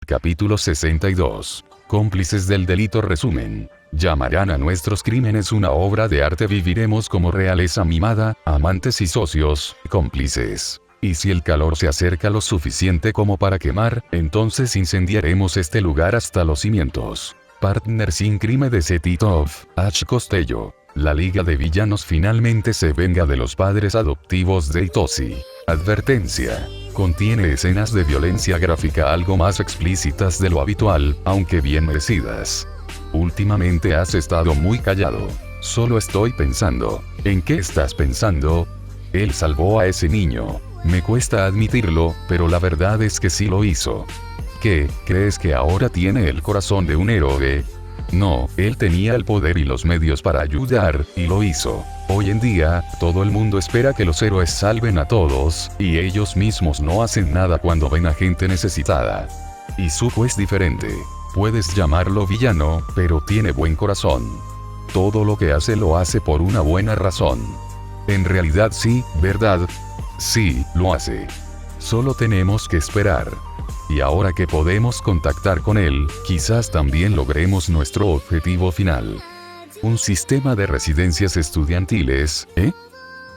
Capítulo 62. Cómplices del delito. Resumen. Llamarán a nuestros crímenes una obra de arte. Viviremos como realeza mimada, amantes y socios, cómplices. Y si el calor se acerca lo suficiente como para quemar, entonces incendiaremos este lugar hasta los cimientos. Partner sin crimen de Titov, H. Costello. La Liga de Villanos finalmente se venga de los padres adoptivos de Itoshi. Advertencia. Contiene escenas de violencia gráfica algo más explícitas de lo habitual, aunque bien merecidas. Últimamente has estado muy callado. Solo estoy pensando. ¿En qué estás pensando? Él salvó a ese niño. Me cuesta admitirlo, pero la verdad es que sí lo hizo. ¿Qué, crees que ahora tiene el corazón de un héroe? No, él tenía el poder y los medios para ayudar, y lo hizo. Hoy en día, todo el mundo espera que los héroes salven a todos, y ellos mismos no hacen nada cuando ven a gente necesitada. Izuku es diferente. Puedes llamarlo villano, pero tiene buen corazón. Todo lo que hace lo hace por una buena razón. En realidad sí, ¿verdad? Sí, lo hace. Solo tenemos que esperar. Y ahora que podemos contactar con él, quizás también logremos nuestro objetivo final. ¿Un sistema de residencias estudiantiles,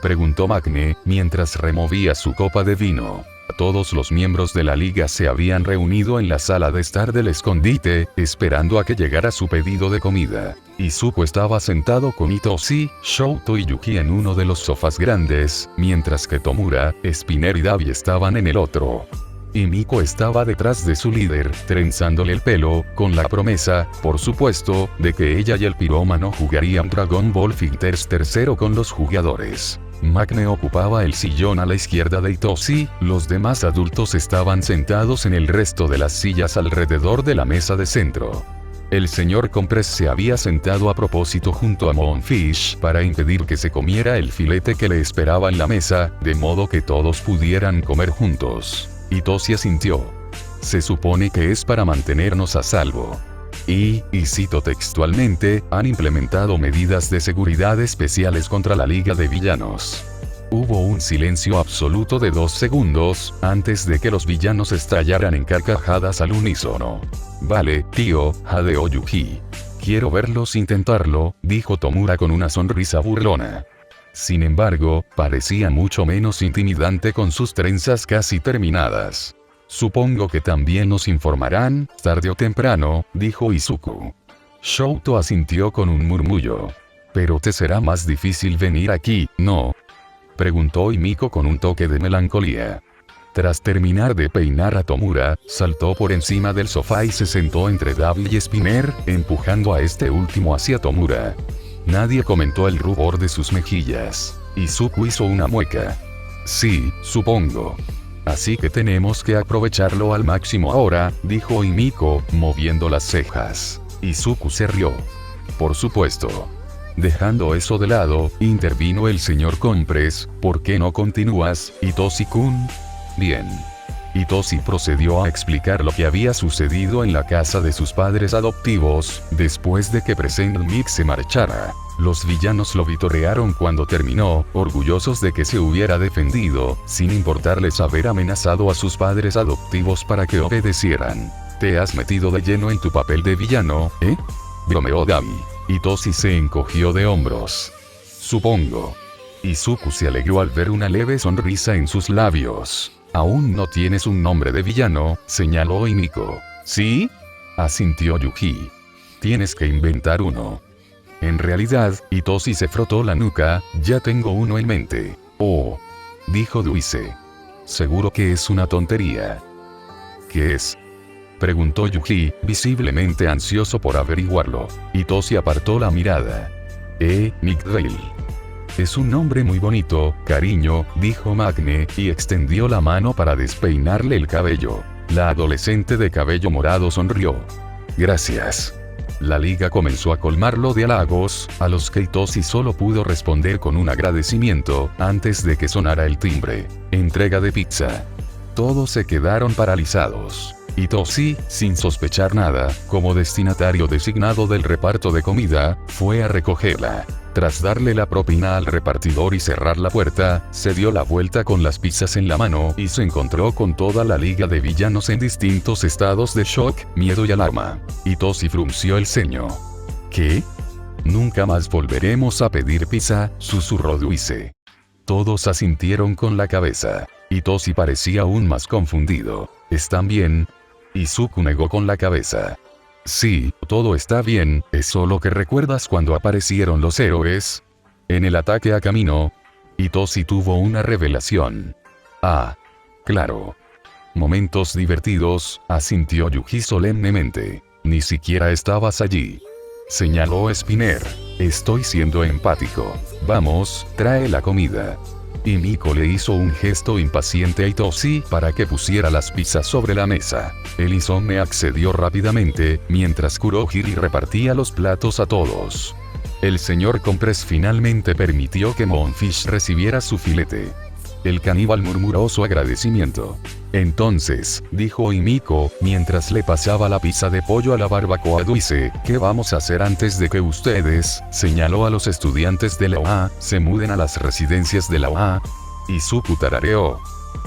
preguntó Magne, mientras removía su copa de vino. Todos los miembros de la liga se habían reunido en la sala de estar del escondite, esperando a que llegara su pedido de comida. Izuku estaba sentado con Itoshi, Shouto y Yuki en uno de los sofás grandes, mientras que Tomura, Spinner y Dabi estaban en el otro. Y Miko estaba detrás de su líder, trenzándole el pelo, con la promesa, por supuesto, de que ella y el pirómano jugarían Dragon Ball Fighters 3 con los jugadores. Magne ocupaba el sillón a la izquierda de Itoshi, los demás adultos estaban sentados en el resto de las sillas alrededor de la mesa de centro. El señor Compress se había sentado a propósito junto a Moonfish para impedir que se comiera el filete que le esperaba en la mesa, de modo que todos pudieran comer juntos. Itoshi asintió. Se supone que es para mantenernos a salvo. Y cito textualmente, han implementado medidas de seguridad especiales contra la Liga de Villanos. Hubo un silencio absoluto de 2 segundos, antes de que los villanos estallaran en carcajadas al unísono. Vale, tío, jadeó Yuki. Quiero verlos intentarlo, dijo Tomura con una sonrisa burlona. Sin embargo, parecía mucho menos intimidante con sus trenzas casi terminadas. Supongo que también nos informarán, tarde o temprano, dijo Izuku. Shouto asintió con un murmullo. Pero te será más difícil venir aquí, ¿no? Preguntó Miko con un toque de melancolía. Tras terminar de peinar a Tomura, saltó por encima del sofá y se sentó entre Dabi y Spinner, empujando a este último hacia Tomura. Nadie comentó el rubor de sus mejillas. Izuku hizo una mueca. Sí, supongo. Así que tenemos que aprovecharlo al máximo ahora, dijo Miko, moviendo las cejas. Izuku se rió. Por supuesto. Dejando eso de lado, intervino el señor Compress. ¿Por qué no continúas, Itoshi-kun? Bien. Itoshi procedió a explicar lo que había sucedido en la casa de sus padres adoptivos, después de que Present Mix se marchara. Los villanos lo vitorearon cuando terminó, orgullosos de que se hubiera defendido, sin importarles haber amenazado a sus padres adoptivos para que obedecieran. ¿Te has metido de lleno en tu papel de villano, bromeó Dabi. Itoshi se encogió de hombros. Supongo. Izuku se alegró al ver una leve sonrisa en sus labios. Aún no tienes un nombre de villano, señaló Miko. ¿Sí? Asintió Yuki. Tienes que inventar uno. En realidad, Itoshi se frotó la nuca, ya tengo uno en mente. Oh. Dijo Duise. Seguro que es una tontería. ¿Qué es? Preguntó Yuki, visiblemente ansioso por averiguarlo. Itoshi apartó la mirada. Nickdale. Es un nombre muy bonito, cariño, dijo Magne, y extendió la mano para despeinarle el cabello. La adolescente de cabello morado sonrió. Gracias. La liga comenzó a colmarlo de halagos, a los que Itoshi solo pudo responder con un agradecimiento, antes de que sonara el timbre. Entrega de pizza. Todos se quedaron paralizados. Itoshi, sin sospechar nada, como destinatario designado del reparto de comida, fue a recogerla. Tras darle la propina al repartidor y cerrar la puerta, se dio la vuelta con las pizzas en la mano y se encontró con toda la liga de villanos en distintos estados de shock, miedo y alarma. Hitoshi frunció el ceño. ¿Qué? Nunca más volveremos a pedir pizza, susurró Dulce. Todos asintieron con la cabeza. Hitoshi parecía aún más confundido. ¿Están bien? Izuku negó con la cabeza. Sí, todo está bien, es solo que recuerdas cuando aparecieron los héroes. En el ataque a Kamino. Hitoshi tuvo una revelación. Ah. Claro. Momentos divertidos, asintió Yuji solemnemente. Ni siquiera estabas allí. Señaló Spinner. Estoy siendo empático. Vamos, trae la comida. Y Miko le hizo un gesto impaciente a Hitoshi para que pusiera las pizzas sobre la mesa. El insomne accedió rápidamente, mientras Kurohiri repartía los platos a todos. El señor Compress finalmente permitió que Moonfish recibiera su filete. El caníbal murmuró su agradecimiento. Entonces, dijo Himiko, mientras le pasaba la pizza de pollo a la barbacoa Dulce, ¿qué vamos a hacer antes de que ustedes, señaló a los estudiantes de la OA, se muden a las residencias de la OA? Izuku tarareó.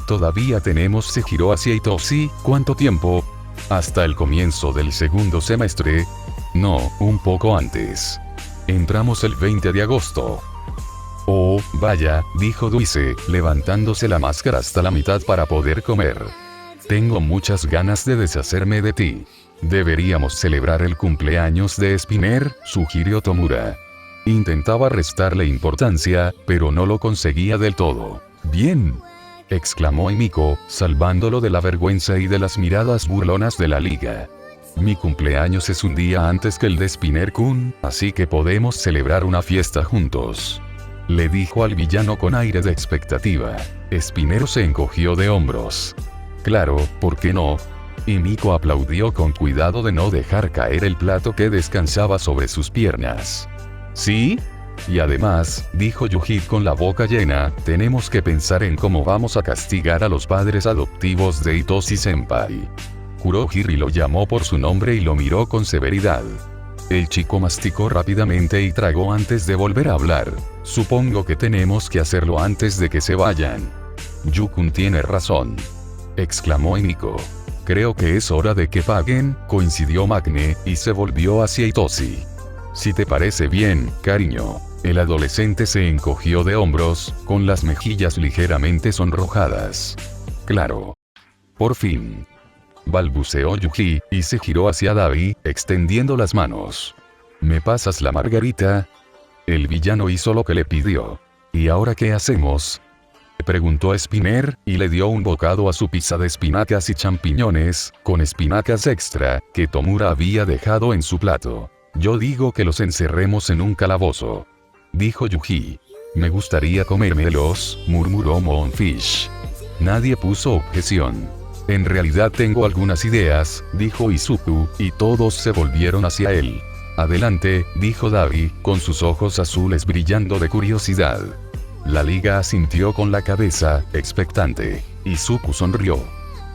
Todavía tenemos. Se giró hacia Hitoshi. ¿Cuánto tiempo? Hasta el comienzo del segundo semestre. No, un poco antes. Entramos el 20 de agosto. Oh, vaya, dijo Dulce, levantándose la máscara hasta la mitad para poder comer. Tengo muchas ganas de deshacerme de ti. Deberíamos celebrar el cumpleaños de Spinner, sugirió Tomura. Intentaba restarle importancia, pero no lo conseguía del todo. Bien, exclamó Himiko, salvándolo de la vergüenza y de las miradas burlonas de la liga. Mi cumpleaños es un día antes que el de Spinner-kun, así que podemos celebrar una fiesta juntos. Le dijo al villano con aire de expectativa. Spinner se encogió de hombros. Claro, ¿por qué no? Himiko aplaudió con cuidado de no dejar caer el plato que descansaba sobre sus piernas. ¿Sí? Y además, dijo Yuji con la boca llena, tenemos que pensar en cómo vamos a castigar a los padres adoptivos de Hitoshi-senpai. Kurohiri lo llamó por su nombre y lo miró con severidad. El chico masticó rápidamente y tragó antes de volver a hablar. Supongo que tenemos que hacerlo antes de que se vayan. Yukun tiene razón, exclamó Himiko. Creo que es hora de que paguen, coincidió Magne, y se volvió hacia Hitoshi. Si te parece bien, cariño. El adolescente se encogió de hombros, con las mejillas ligeramente sonrojadas. Claro. Por fin. Balbuceó Yuji, y se giró hacia Davi, extendiendo las manos. ¿Me pasas la margarita? El villano hizo lo que le pidió. ¿Y ahora qué hacemos? Preguntó Spinner, y le dio un bocado a su pizza de espinacas y champiñones, con espinacas extra, que Tomura había dejado en su plato. Yo digo que los encerremos en un calabozo, dijo Yuji. Me gustaría comérmelos, murmuró Moonfish. Nadie puso objeción. En realidad tengo algunas ideas, dijo Izuku, y todos se volvieron hacia él. Adelante, dijo Davi, con sus ojos azules brillando de curiosidad. La liga asintió con la cabeza, expectante. Izuku sonrió.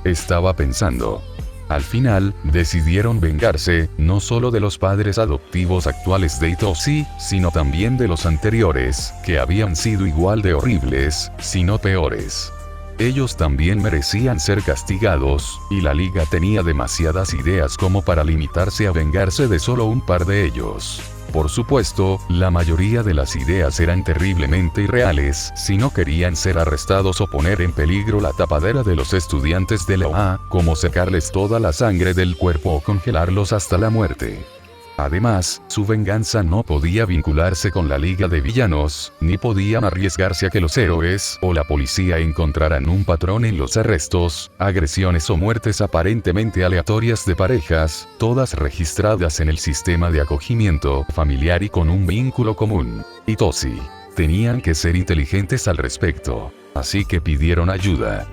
Estaba pensando. Al final, decidieron vengarse, no solo de los padres adoptivos actuales de Hitoshi, sino también de los anteriores, que habían sido igual de horribles, si no peores. Ellos también merecían ser castigados, y la liga tenía demasiadas ideas como para limitarse a vengarse de solo un par de ellos. Por supuesto, la mayoría de las ideas eran terriblemente irreales si no querían ser arrestados o poner en peligro la tapadera de los estudiantes de la OA, como sacarles toda la sangre del cuerpo o congelarlos hasta la muerte. Además, su venganza no podía vincularse con la Liga de Villanos, ni podían arriesgarse a que los héroes o la policía encontraran un patrón en los arrestos, agresiones o muertes aparentemente aleatorias de parejas, todas registradas en el sistema de acogimiento familiar y con un vínculo común. Hitoshi. Tenían que ser inteligentes al respecto, así que pidieron ayuda.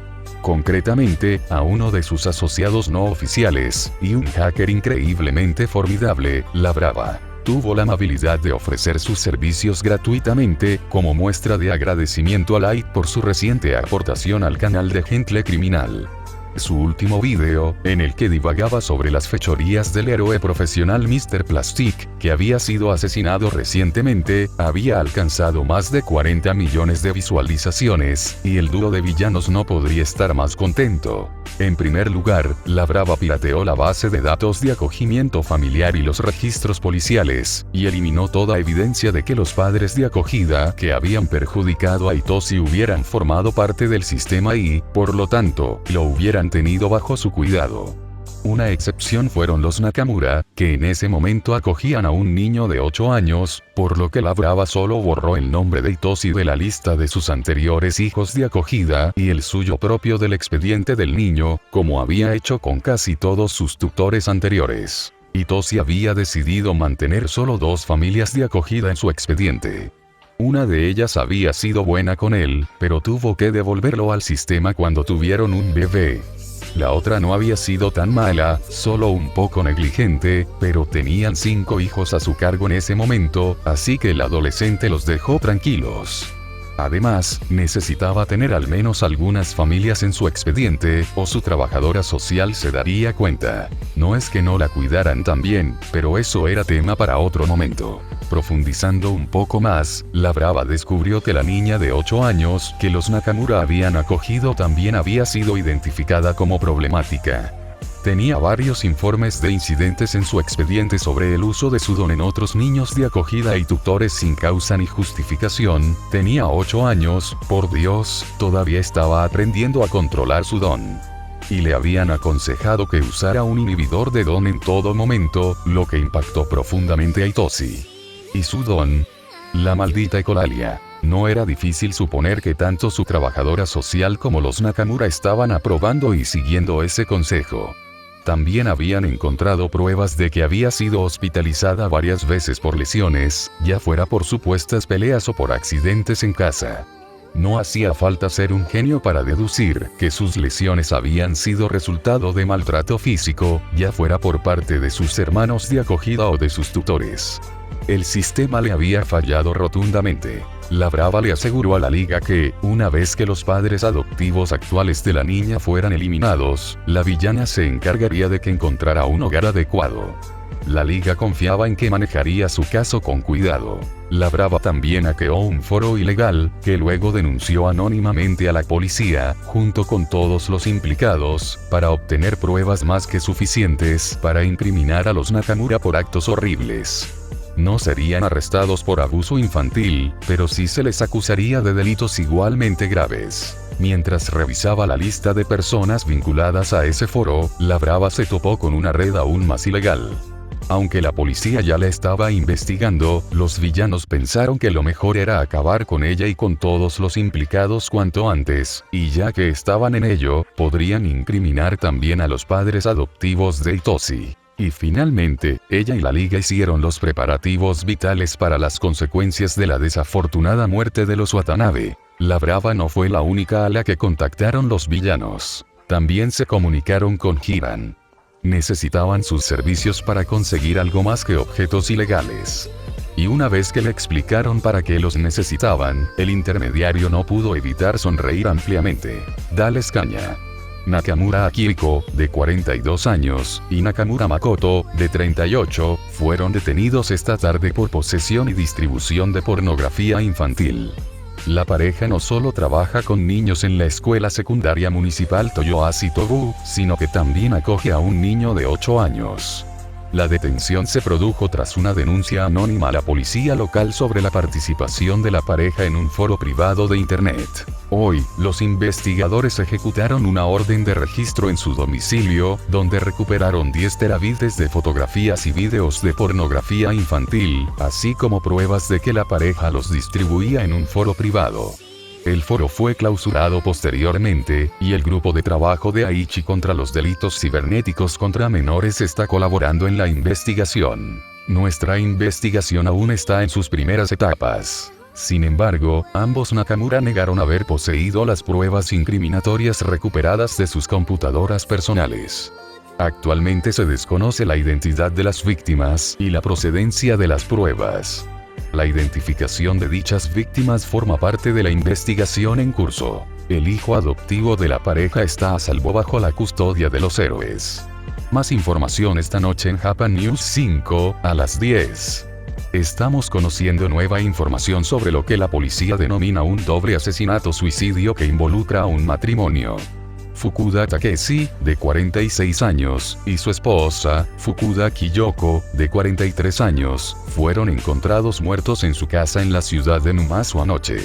Concretamente, a uno de sus asociados no oficiales, y un hacker increíblemente formidable, La Brava. Tuvo la amabilidad de ofrecer sus servicios gratuitamente, como muestra de agradecimiento a Light por su reciente aportación al canal de Gentle Criminal. Su último video, en el que divagaba sobre las fechorías del héroe profesional Mr. Plastic, que había sido asesinado recientemente, había alcanzado más de 40 millones de visualizaciones, y el dúo de villanos no podría estar más contento. En primer lugar, la Brava pirateó la base de datos de acogimiento familiar y los registros policiales, y eliminó toda evidencia de que los padres de acogida que habían perjudicado a Hitoshi hubieran formado parte del sistema y, por lo tanto, lo hubieran tenido bajo su cuidado. Una excepción fueron los Nakamura, que en ese momento acogían a un niño de 8 años, por lo que la Brava solo borró el nombre de Hitoshi de la lista de sus anteriores hijos de acogida y el suyo propio del expediente del niño, como había hecho con casi todos sus tutores anteriores. Hitoshi había decidido mantener solo 2 familias de acogida en su expediente. Una de ellas había sido buena con él, pero tuvo que devolverlo al sistema cuando tuvieron un bebé. La otra no había sido tan mala, solo un poco negligente, pero tenían 5 hijos a su cargo en ese momento, así que el adolescente los dejó tranquilos. Además, necesitaba tener al menos algunas familias en su expediente, o su trabajadora social se daría cuenta. No es que no la cuidaran tan bien, pero eso era tema para otro momento. Profundizando un poco más, la Brava descubrió que la niña de 8 años que los Nakamura habían acogido también había sido identificada como problemática. Tenía varios informes de incidentes en su expediente sobre el uso de su don en otros niños de acogida y tutores sin causa ni justificación. Tenía 8 años, por Dios, todavía estaba aprendiendo a controlar su don. Y le habían aconsejado que usara un inhibidor de don en todo momento, lo que impactó profundamente a Hitoshi. ¿Y su don? La maldita ecolalia. No era difícil suponer que tanto su trabajadora social como los Nakamura estaban aprobando y siguiendo ese consejo. También habían encontrado pruebas de que había sido hospitalizada varias veces por lesiones, ya fuera por supuestas peleas o por accidentes en casa. No hacía falta ser un genio para deducir que sus lesiones habían sido resultado de maltrato físico, ya fuera por parte de sus hermanos de acogida o de sus tutores. El sistema le había fallado rotundamente. La Brava le aseguró a la liga que, una vez que los padres adoptivos actuales de la niña fueran eliminados, la villana se encargaría de que encontrara un hogar adecuado. La liga confiaba en que manejaría su caso con cuidado. La Brava también hackeó un foro ilegal, que luego denunció anónimamente a la policía, junto con todos los implicados, para obtener pruebas más que suficientes para incriminar a los Nakamura por actos horribles. No serían arrestados por abuso infantil, pero sí se les acusaría de delitos igualmente graves. Mientras revisaba la lista de personas vinculadas a ese foro, la Brava se topó con una red aún más ilegal. Aunque la policía ya la estaba investigando, los villanos pensaron que lo mejor era acabar con ella y con todos los implicados cuanto antes, y ya que estaban en ello, podrían incriminar también a los padres adoptivos de Hitoshi. Y finalmente, ella y la liga hicieron los preparativos vitales para las consecuencias de la desafortunada muerte de los Watanabe. La Brava no fue la única a la que contactaron los villanos. También se comunicaron con Hiran. Necesitaban sus servicios para conseguir algo más que objetos ilegales. Y una vez que le explicaron para qué los necesitaban, el intermediario no pudo evitar sonreír ampliamente. Dales caña. Nakamura Akihiko, de 42 años, y Nakamura Makoto, de 38, fueron detenidos esta tarde por posesión y distribución de pornografía infantil. La pareja no solo trabaja con niños en la escuela secundaria municipal Toyohashi Tobu, sino que también acoge a un niño de 8 años. La detención se produjo tras una denuncia anónima a la policía local sobre la participación de la pareja en un foro privado de internet. Hoy, los investigadores ejecutaron una orden de registro en su domicilio, donde recuperaron 10 terabytes de fotografías y videos de pornografía infantil, así como pruebas de que la pareja los distribuía en un foro privado. El foro fue clausurado posteriormente, y el grupo de trabajo de Aichi contra los delitos cibernéticos contra menores está colaborando en la investigación. Nuestra investigación aún está en sus primeras etapas. Sin embargo, ambos Nakamura negaron haber poseído las pruebas incriminatorias recuperadas de sus computadoras personales. Actualmente se desconoce la identidad de las víctimas y la procedencia de las pruebas. La identificación de dichas víctimas forma parte de la investigación en curso. El hijo adoptivo de la pareja está a salvo bajo la custodia de los héroes. Más información esta noche en Japan News 5, a las 10. Estamos conociendo nueva información sobre lo que la policía denomina un doble asesinato-suicidio que involucra a un matrimonio. Fukuda Takeshi, de 46 años, y su esposa, Fukuda Kiyoko, de 43 años, fueron encontrados muertos en su casa en la ciudad de Numazu anoche.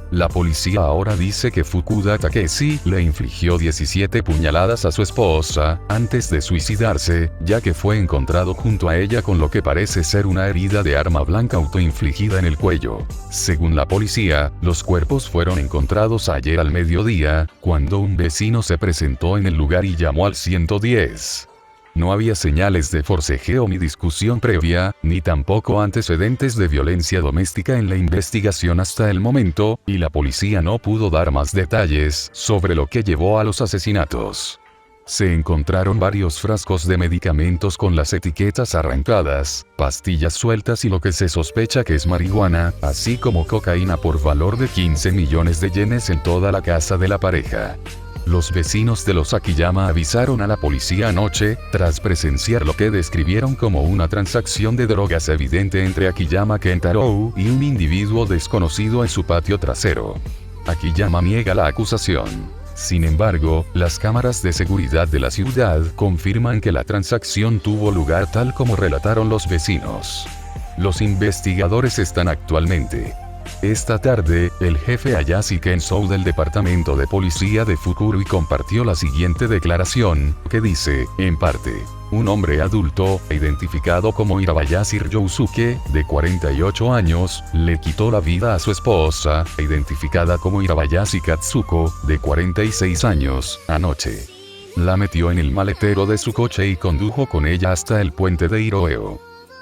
La policía ahora dice que Fukuda Takeshi le infligió 17 puñaladas a su esposa, antes de suicidarse, ya que fue encontrado junto a ella con lo que parece ser una herida de arma blanca autoinfligida en el cuello. Según la policía, los cuerpos fueron encontrados ayer al mediodía, cuando un vecino se presentó en el lugar y llamó al 110. No había señales de forcejeo ni discusión previa, ni tampoco antecedentes de violencia doméstica en la investigación hasta el momento, y la policía no pudo dar más detalles sobre lo que llevó a los asesinatos. Se encontraron varios frascos de medicamentos con las etiquetas arrancadas, pastillas sueltas y lo que se sospecha que es marihuana, así como cocaína por valor de 15 millones de yenes en toda la casa de la pareja. Los vecinos de los Akiyama avisaron a la policía anoche, tras presenciar lo que describieron como una transacción de drogas evidente entre Akiyama Kentaro y un individuo desconocido en su patio trasero. Akiyama niega la acusación. Sin embargo, las cámaras de seguridad de la ciudad confirman que la transacción tuvo lugar tal como relataron los vecinos. Los investigadores están actualmente. Esta tarde, el jefe Ayashi Kensou del departamento de policía de Fukui compartió la siguiente declaración, que dice, en parte, un hombre adulto, identificado como Hirabayashi Ryousuke, de 48 años, le quitó la vida a su esposa, identificada como Hirabayashi Katsuko, de 46 años, anoche. La metió en el maletero de su coche y condujo con ella hasta el puente de Hiroeo.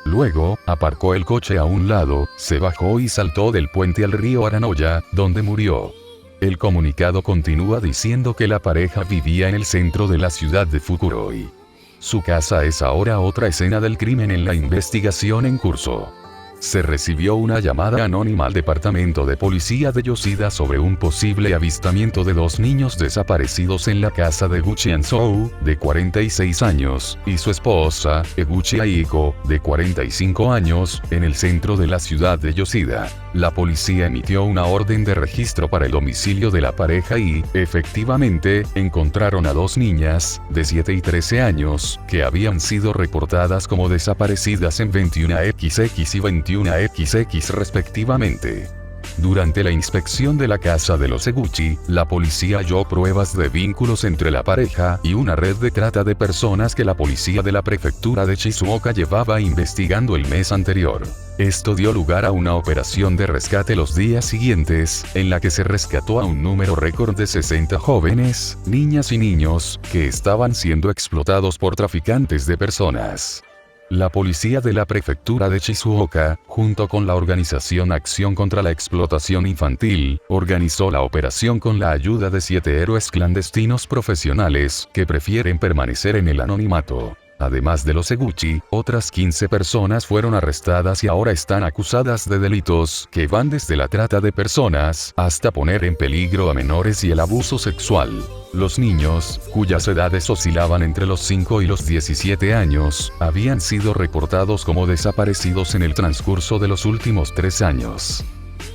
Luego, aparcó el coche a un lado, se bajó y saltó del puente al río Aranoya, donde murió. El comunicado continúa diciendo que la pareja vivía en el centro de la ciudad de Fukui. Su casa es ahora otra escena del crimen en la investigación en curso. Se recibió una llamada anónima al departamento de policía de Yoshida sobre un posible avistamiento de dos niños desaparecidos en la casa de Guchi Ansou, de 46 años, y su esposa, Eguchi Aiko, de 45 años, en el centro de la ciudad de Yoshida. La policía emitió una orden de registro para el domicilio de la pareja y, efectivamente, encontraron a dos niñas, de 7 y 13 años, que habían sido reportadas como desaparecidas en 21XX y 21XX respectivamente. Durante la inspección de la casa de los Eguchi, la policía halló pruebas de vínculos entre la pareja y una red de trata de personas que la policía de la prefectura de Shizuoka llevaba investigando el mes anterior. Esto dio lugar a una operación de rescate los días siguientes, en la que se rescató a un número récord de 60 jóvenes, niñas y niños, que estaban siendo explotados por traficantes de personas. La policía de la prefectura de Shizuoka, junto con la organización Acción contra la Explotación Infantil, organizó la operación con la ayuda de 7 héroes clandestinos profesionales que prefieren permanecer en el anonimato. Además de los Eguchi, otras 15 personas fueron arrestadas y ahora están acusadas de delitos que van desde la trata de personas hasta poner en peligro a menores y el abuso sexual. Los niños, cuyas edades oscilaban entre los 5 y los 17 años, habían sido reportados como desaparecidos en el transcurso de los últimos 3 años.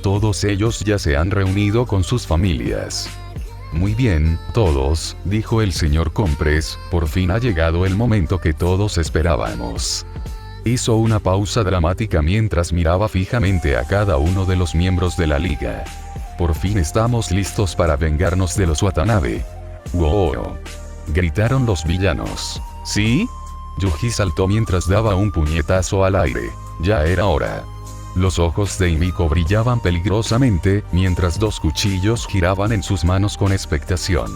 Todos ellos ya se han reunido con sus familias. Muy bien, todos, dijo el señor Compres, por fin ha llegado el momento que todos esperábamos. Hizo una pausa dramática mientras miraba fijamente a cada uno de los miembros de la liga. Por fin estamos listos para vengarnos de los Watanabe. ¡Wow! Gritaron los villanos. ¿Sí? Yuji saltó mientras daba un puñetazo al aire. Ya era hora. Los ojos de Himiko brillaban peligrosamente, mientras dos cuchillos giraban en sus manos con expectación.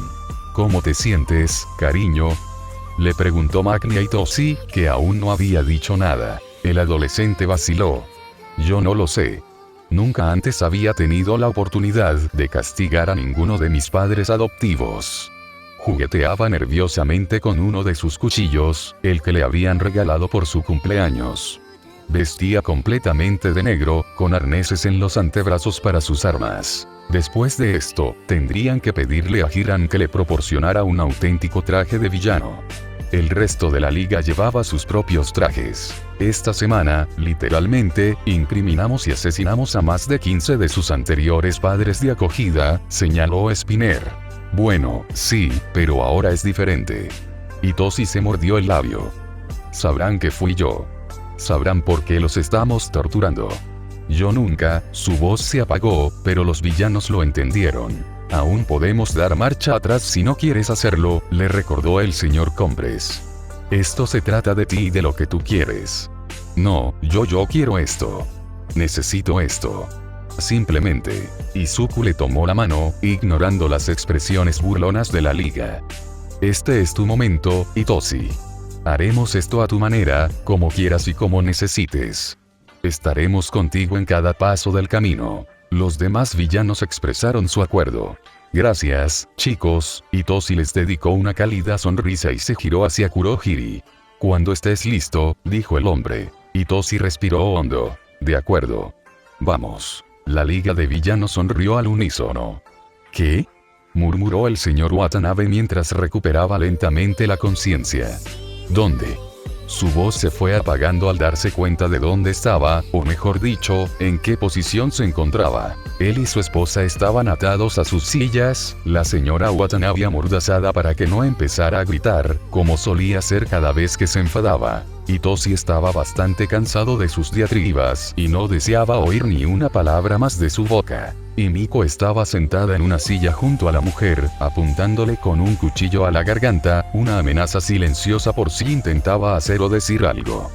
¿Cómo te sientes, cariño?, le preguntó Magni a Itoshi, que aún no había dicho nada. El adolescente vaciló. Yo no lo sé. Nunca antes había tenido la oportunidad de castigar a ninguno de mis padres adoptivos. Jugueteaba nerviosamente con uno de sus cuchillos, el que le habían regalado por su cumpleaños. Vestía completamente de negro, con arneses en los antebrazos para sus armas. Después de esto, tendrían que pedirle a Hiran que le proporcionara un auténtico traje de villano. El resto de la liga llevaba sus propios trajes. Esta semana, literalmente, incriminamos y asesinamos a más de 15 de sus anteriores padres de acogida, señaló Spinner. Bueno, sí, pero ahora es diferente. Itoshi se mordió el labio. Sabrán que fui yo. Sabrán por qué los estamos torturando. Yo nunca, su voz se apagó, pero los villanos lo entendieron. Aún podemos dar marcha atrás si no quieres hacerlo, le recordó el señor Cumbres. Esto se trata de ti y de lo que tú quieres. No, yo quiero esto. Necesito esto. Simplemente. Izuku le tomó la mano, ignorando las expresiones burlonas de la liga. Este es tu momento, Itoshi. Haremos esto a tu manera, como quieras y como necesites. Estaremos contigo en cada paso del camino. Los demás villanos expresaron su acuerdo. Gracias, chicos, Itoshi les dedicó una cálida sonrisa y se giró hacia Kurohiri. Cuando estés listo, dijo el hombre. Itoshi respiró hondo. De acuerdo. Vamos. La liga de villanos sonrió al unísono. ¿Qué? Murmuró el señor Watanabe mientras recuperaba lentamente la conciencia. ¿Dónde? Su voz se fue apagando al darse cuenta de dónde estaba, o mejor dicho, en qué posición se encontraba. Él y su esposa estaban atados a sus sillas, la señora Watanabe amordazada para que no empezara a gritar, como solía hacer cada vez que se enfadaba. Itoshi estaba bastante cansado de sus diatribas y no deseaba oír ni una palabra más de su boca. Y Miko estaba sentada en una silla junto a la mujer, apuntándole con un cuchillo a la garganta, una amenaza silenciosa por si intentaba hacer o decir algo.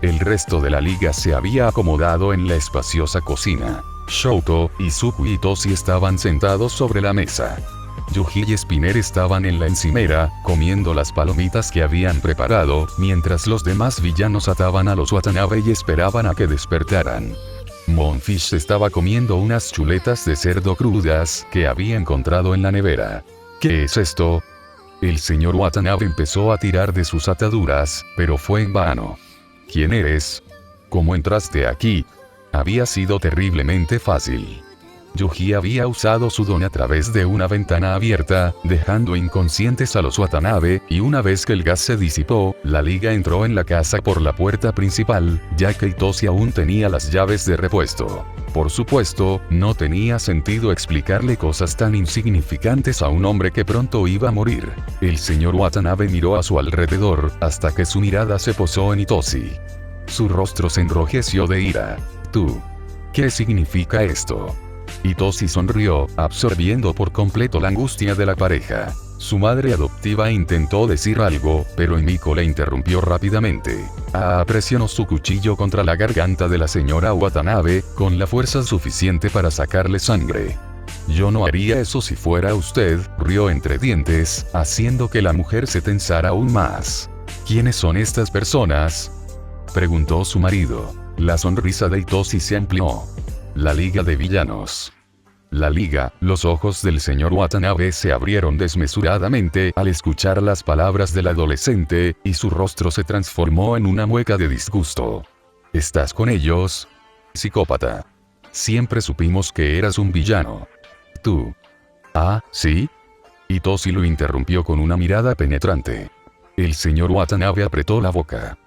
El resto de la liga se había acomodado en la espaciosa cocina. Shouto, Izuku y Itoshi estaban sentados sobre la mesa. Yuji y Spinner estaban en la encimera, comiendo las palomitas que habían preparado, mientras los demás villanos ataban a los Watanabe y esperaban a que despertaran. Moonfish estaba comiendo unas chuletas de cerdo crudas que había encontrado en la nevera. ¿Qué es esto? El señor Watanabe empezó a tirar de sus ataduras, pero fue en vano. ¿Quién eres? ¿Cómo entraste aquí? Había sido terriblemente fácil. Yuji había usado su don a través de una ventana abierta, dejando inconscientes a los Watanabe, y una vez que el gas se disipó, la liga entró en la casa por la puerta principal, ya que Itoshi aún tenía las llaves de repuesto. Por supuesto, no tenía sentido explicarle cosas tan insignificantes a un hombre que pronto iba a morir. El señor Watanabe miró a su alrededor, hasta que su mirada se posó en Itoshi. Su rostro se enrojeció de ira. ¿Tú? ¿Qué significa esto? Itoshi sonrió, absorbiendo por completo la angustia de la pareja. Su madre adoptiva intentó decir algo, pero Miko le interrumpió rápidamente. Presionó su cuchillo contra la garganta de la señora Watanabe, con la fuerza suficiente para sacarle sangre. Yo no haría eso si fuera usted, rió entre dientes, haciendo que la mujer se tensara aún más. ¿Quiénes son estas personas?, preguntó su marido. La sonrisa de Itoshi se amplió. La liga de villanos. La liga, los ojos del señor Watanabe se abrieron desmesuradamente al escuchar las palabras del adolescente, y su rostro se transformó en una mueca de disgusto. ¿Estás con ellos? Psicópata. Siempre supimos que eras un villano. ¿Tú? ¿Sí? Itoshi lo interrumpió con una mirada penetrante. El señor Watanabe apretó la boca.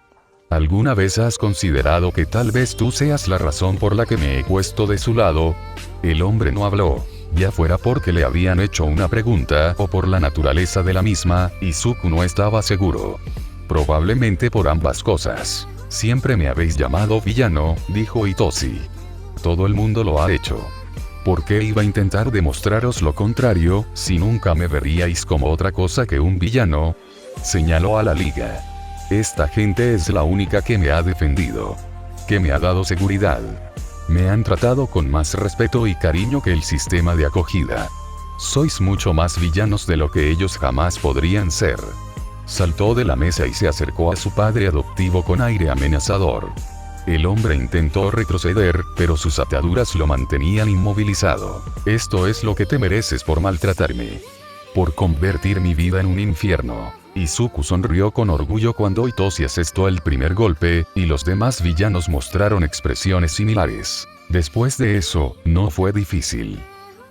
¿Alguna vez has considerado que tal vez tú seas la razón por la que me he puesto de su lado? El hombre no habló. Ya fuera porque le habían hecho una pregunta o por la naturaleza de la misma, Izuku no estaba seguro. Probablemente por ambas cosas. Siempre me habéis llamado villano, dijo Itoshi. Todo el mundo lo ha hecho. ¿Por qué iba a intentar demostraros lo contrario, si nunca me veríais como otra cosa que un villano? Señaló a la liga. Esta gente es la única que me ha defendido. Que me ha dado seguridad. Me han tratado con más respeto y cariño que el sistema de acogida. Sois mucho más villanos de lo que ellos jamás podrían ser. Saltó de la mesa y se acercó a su padre adoptivo con aire amenazador. El hombre intentó retroceder, pero sus ataduras lo mantenían inmovilizado. Esto es lo que te mereces por maltratarme. Por convertir mi vida en un infierno. Izuku sonrió con orgullo cuando Itoshi asestó el primer golpe, y los demás villanos mostraron expresiones similares. Después de eso, no fue difícil.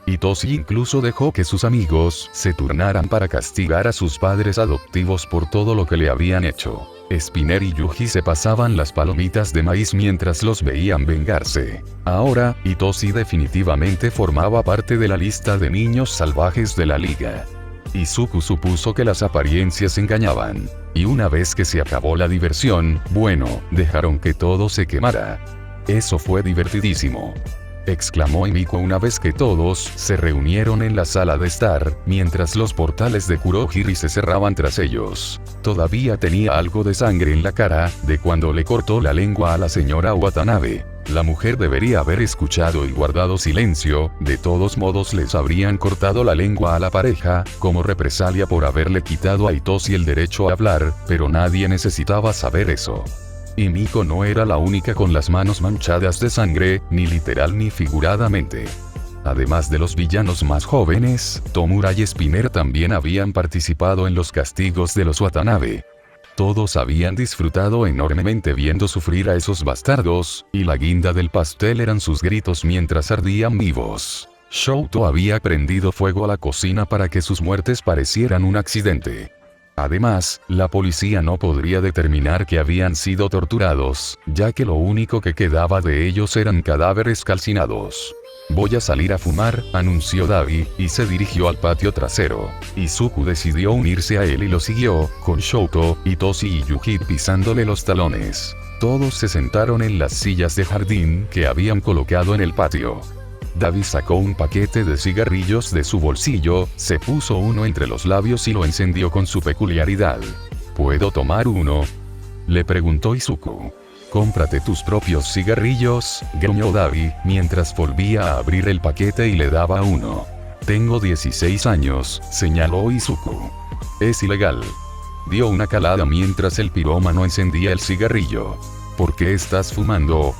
Itoshi incluso dejó que sus amigos se turnaran para castigar a sus padres adoptivos por todo lo que le habían hecho. Spinner y Yuji se pasaban las palomitas de maíz mientras los veían vengarse. Ahora, Itoshi definitivamente formaba parte de la lista de niños salvajes de la liga. Izuku supuso que las apariencias engañaban. Y una vez que se acabó la diversión, bueno, dejaron que todo se quemara. Eso fue divertidísimo, exclamó Himiko una vez que todos se reunieron en la sala de estar, mientras los portales de Kurohiri se cerraban tras ellos. Todavía tenía algo de sangre en la cara, de cuando le cortó la lengua a la señora Watanabe. La mujer debería haber escuchado y guardado silencio, de todos modos les habrían cortado la lengua a la pareja, como represalia por haberle quitado a Itoshi el derecho a hablar, pero nadie necesitaba saber eso. Himiko no era la única con las manos manchadas de sangre, ni literal ni figuradamente. Además de los villanos más jóvenes, Tomura y Spinner también habían participado en los castigos de los Watanabe. Todos habían disfrutado enormemente viendo sufrir a esos bastardos, y la guinda del pastel eran sus gritos mientras ardían vivos. Shouto había prendido fuego a la cocina para que sus muertes parecieran un accidente. Además, la policía no podría determinar que habían sido torturados, ya que lo único que quedaba de ellos eran cadáveres calcinados. Voy a salir a fumar, anunció Dabi, y se dirigió al patio trasero. Izuku decidió unirse a él y lo siguió, con Shouto, Itoshi y Yuji pisándole los talones. Todos se sentaron en las sillas de jardín que habían colocado en el patio. Dabi sacó un paquete de cigarrillos de su bolsillo, se puso uno entre los labios y lo encendió con su peculiaridad. ¿Puedo tomar uno?, le preguntó Izuku. Cómprate tus propios cigarrillos, gruñó Dabi, mientras volvía a abrir el paquete y le daba uno. Tengo 16 años, señaló Izuku. Es ilegal. Dio una calada mientras el pirómano encendía el cigarrillo. ¿Por qué estás fumando?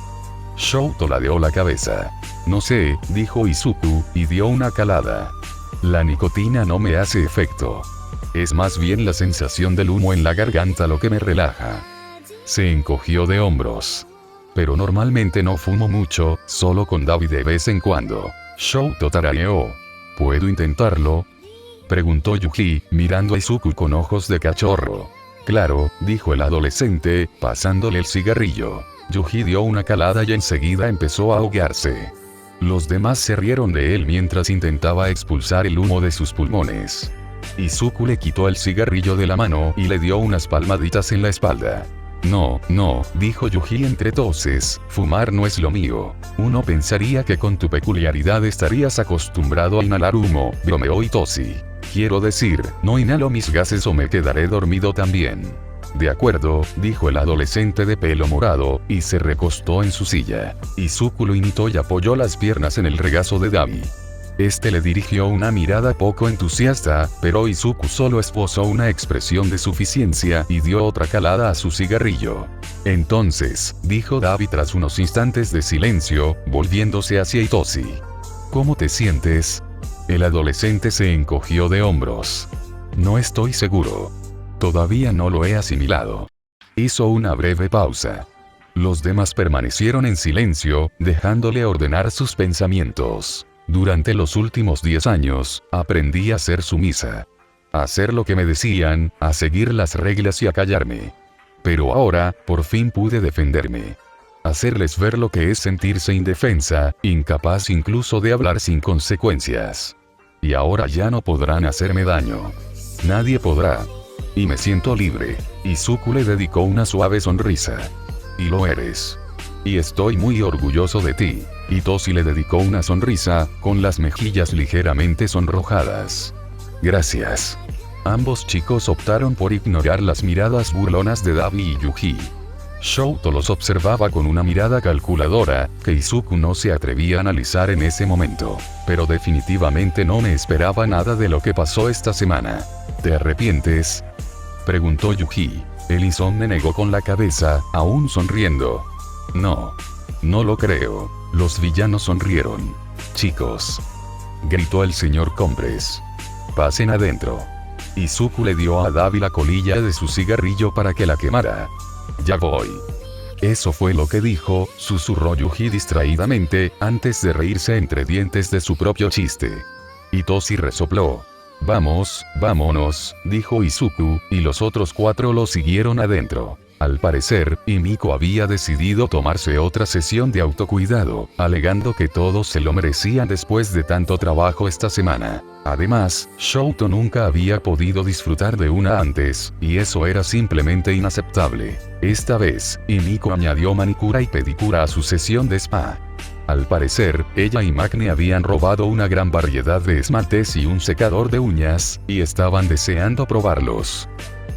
Shouto ladeó la cabeza. No sé, dijo Izuku, y dio una calada. La nicotina no me hace efecto. Es más bien la sensación del humo en la garganta lo que me relaja. Se encogió de hombros. Pero normalmente no fumo mucho, solo con Dabi de vez en cuando. Shouto tarareó. ¿Puedo intentarlo?, preguntó Yuji, mirando a Izuku con ojos de cachorro. Claro, dijo el adolescente, pasándole el cigarrillo. Yuji dio una calada y enseguida empezó a ahogarse. Los demás se rieron de él mientras intentaba expulsar el humo de sus pulmones. Izuku le quitó el cigarrillo de la mano y le dio unas palmaditas en la espalda. No, dijo Yuji entre toses, fumar no es lo mío. Uno pensaría que con tu peculiaridad estarías acostumbrado a inhalar humo, bromeó Itoshi. Quiero decir, no inhalo mis gases o me quedaré dormido también. De acuerdo, dijo el adolescente de pelo morado, y se recostó en su silla. Izuku lo imitó y apoyó las piernas en el regazo de Dabi. Este le dirigió una mirada poco entusiasta, pero Izuku solo esbozó una expresión de suficiencia y dio otra calada a su cigarrillo. Entonces, dijo Dabi tras unos instantes de silencio, volviéndose hacia Itoshi. ¿Cómo te sientes? El adolescente se encogió de hombros. No estoy seguro. Todavía no lo he asimilado. Hizo una breve pausa. Los demás permanecieron en silencio, dejándole ordenar sus pensamientos. Durante los últimos 10 años, aprendí a ser sumisa. A hacer lo que me decían, a seguir las reglas y a callarme. Pero ahora, por fin pude defenderme. Hacerles ver lo que es sentirse indefensa, incapaz incluso de hablar sin consecuencias. Y ahora ya no podrán hacerme daño. Nadie podrá. Y me siento libre. Izuku le dedicó una suave sonrisa. Y lo eres. Y estoy muy orgulloso de ti. Itoshi le dedicó una sonrisa, con las mejillas ligeramente sonrojadas. Gracias. Ambos chicos optaron por ignorar las miradas burlonas de Dabi y Yuji. Shouto los observaba con una mirada calculadora, que Izuku no se atrevía a analizar en ese momento. Pero definitivamente no me esperaba nada de lo que pasó esta semana. ¿Te arrepientes?, preguntó Yuji. El insomne negó con la cabeza, aún sonriendo. No lo creo. Los villanos sonrieron. Chicos, gritó el señor Compres. Pasen adentro. Izuku le dio a Dabi la colilla de su cigarrillo para que la quemara. Ya voy. Eso fue lo que dijo, susurró Yuji distraídamente, antes de reírse entre dientes de su propio chiste. Hitoshi resopló. Vamos, vámonos, dijo Izuku, y los otros 4 lo siguieron adentro. Al parecer, Himiko había decidido tomarse otra sesión de autocuidado, alegando que todos se lo merecían después de tanto trabajo esta semana. Además, Shouto nunca había podido disfrutar de una antes, y eso era simplemente inaceptable. Esta vez, Himiko añadió manicura y pedicura a su sesión de spa. Al parecer, ella y Maknae habían robado una gran variedad de esmaltes y un secador de uñas, y estaban deseando probarlos.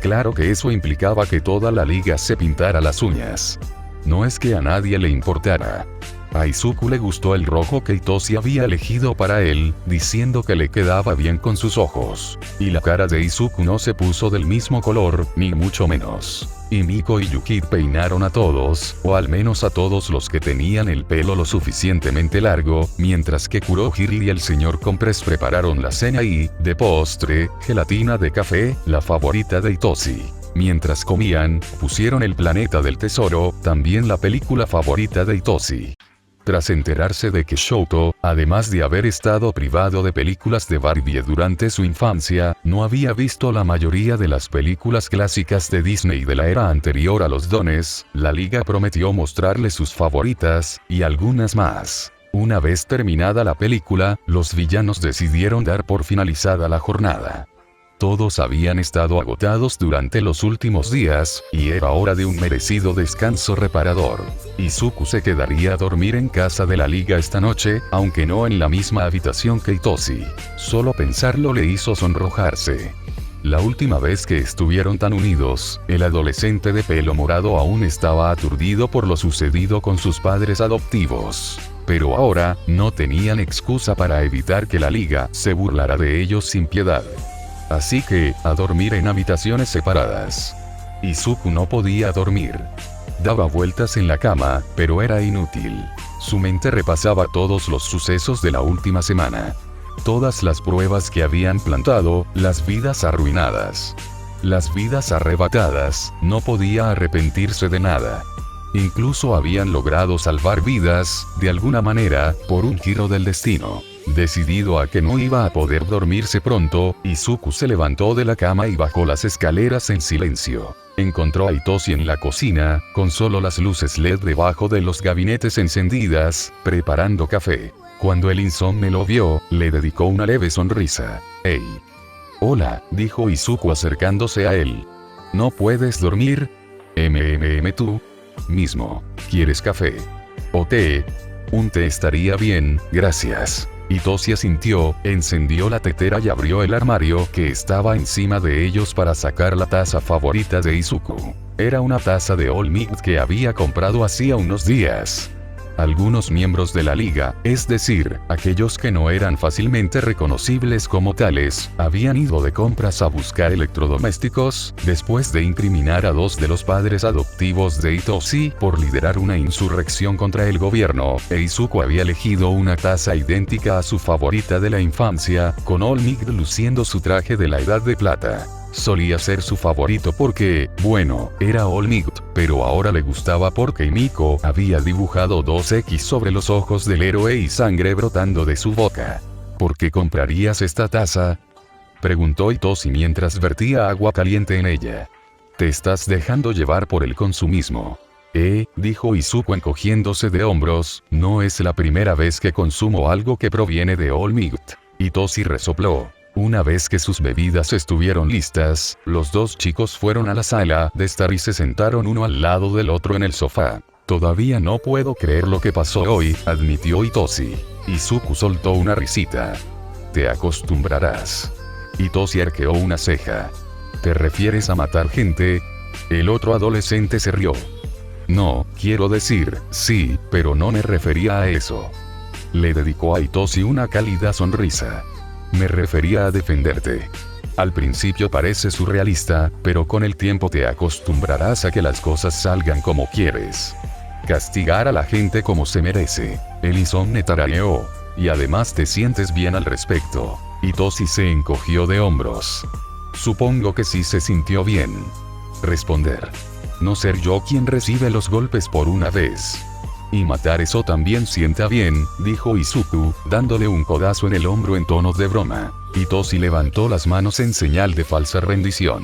Claro que eso implicaba que toda la liga se pintara las uñas. No es que a nadie le importara. A Izuku le gustó el rojo que Hitoshi había elegido para él, diciendo que le quedaba bien con sus ojos. Y la cara de Izuku no se puso del mismo color, ni mucho menos. Himiko y Yuki peinaron a todos, o al menos a todos los que tenían el pelo lo suficientemente largo, mientras que Kurohiri y el señor Compress prepararon la cena y, de postre, gelatina de café, la favorita de Hitoshi. Mientras comían, pusieron El planeta del tesoro, también la película favorita de Hitoshi. Tras enterarse de que Shouto, además de haber estado privado de películas de Barbie durante su infancia, no había visto la mayoría de las películas clásicas de Disney de la era anterior a los dones, la liga prometió mostrarle sus favoritas, y algunas más. Una vez terminada la película, los villanos decidieron dar por finalizada la jornada. Todos habían estado agotados durante los últimos días, y era hora de un merecido descanso reparador. Izuku se quedaría a dormir en casa de la liga esta noche, aunque no en la misma habitación que Hitoshi. Solo pensarlo le hizo sonrojarse. La última vez que estuvieron tan unidos, el adolescente de pelo morado aún estaba aturdido por lo sucedido con sus padres adoptivos. Pero ahora, no tenían excusa para evitar que la liga se burlara de ellos sin piedad. Así que, a dormir en habitaciones separadas. Izuku no podía dormir. Daba vueltas en la cama, pero era inútil. Su mente repasaba todos los sucesos de la última semana. Todas las pruebas que habían plantado, las vidas arruinadas. Las vidas arrebatadas, no podía arrepentirse de nada. Incluso habían logrado salvar vidas, de alguna manera, por un giro del destino. Decidido a que no iba a poder dormirse pronto, Izuku se levantó de la cama y bajó las escaleras en silencio. Encontró a Hitoshi en la cocina, con solo las luces LED debajo de los gabinetes encendidas, preparando café. Cuando el insomne lo vio, le dedicó una leve sonrisa. «Hey». «Hola», dijo Izuku acercándose a él. «¿No puedes dormir?» Tú mismo. ¿Quieres café? ¿O té? Un té estaría bien, gracias». Hitoshi asintió, encendió la tetera y abrió el armario que estaba encima de ellos para sacar la taza favorita de Izuku. Era una taza de All Might que había comprado hacía unos días. Algunos miembros de la liga, es decir, aquellos que no eran fácilmente reconocibles como tales, habían ido de compras a buscar electrodomésticos, después de incriminar a 2 de los padres adoptivos de Hitoshi por liderar una insurrección contra el gobierno, e Izuku había elegido una taza idéntica a su favorita de la infancia, con All Might luciendo su traje de la Edad de Plata. Solía ser su favorito porque, bueno, era All Might, pero ahora le gustaba porque Himiko había dibujado 2X sobre los ojos del héroe y sangre brotando de su boca. ¿Por qué comprarías esta taza?, preguntó Hitoshi mientras vertía agua caliente en ella. «Te estás dejando llevar por el consumismo». Dijo Izuku encogiéndose de hombros, «no es la primera vez que consumo algo que proviene de All Might». Hitoshi resopló. Una vez que sus bebidas estuvieron listas, los 2 chicos fueron a la sala de estar y se sentaron uno al lado del otro en el sofá. «Todavía no puedo creer lo que pasó hoy», admitió Hitoshi. Izuku soltó una risita. «Te acostumbrarás». Hitoshi arqueó una ceja. «¿Te refieres a matar gente?». El otro adolescente se rió. «No, quiero decir, sí, pero no me refería a eso». Le dedicó a Hitoshi una cálida sonrisa. «Me refería a defenderte. Al principio parece surrealista, pero con el tiempo te acostumbrarás a que las cosas salgan como quieres. Castigar a la gente como se merece». El insomne tarareó. «Y además te sientes bien al respecto». Hitoshi se encogió de hombros. «Supongo que sí se sintió bien». Responder. No ser yo quien recibe los golpes por una vez. Y matar eso también sienta bien, dijo Izuku, dándole un codazo en el hombro en tono de broma. Itoshi levantó las manos en señal de falsa rendición.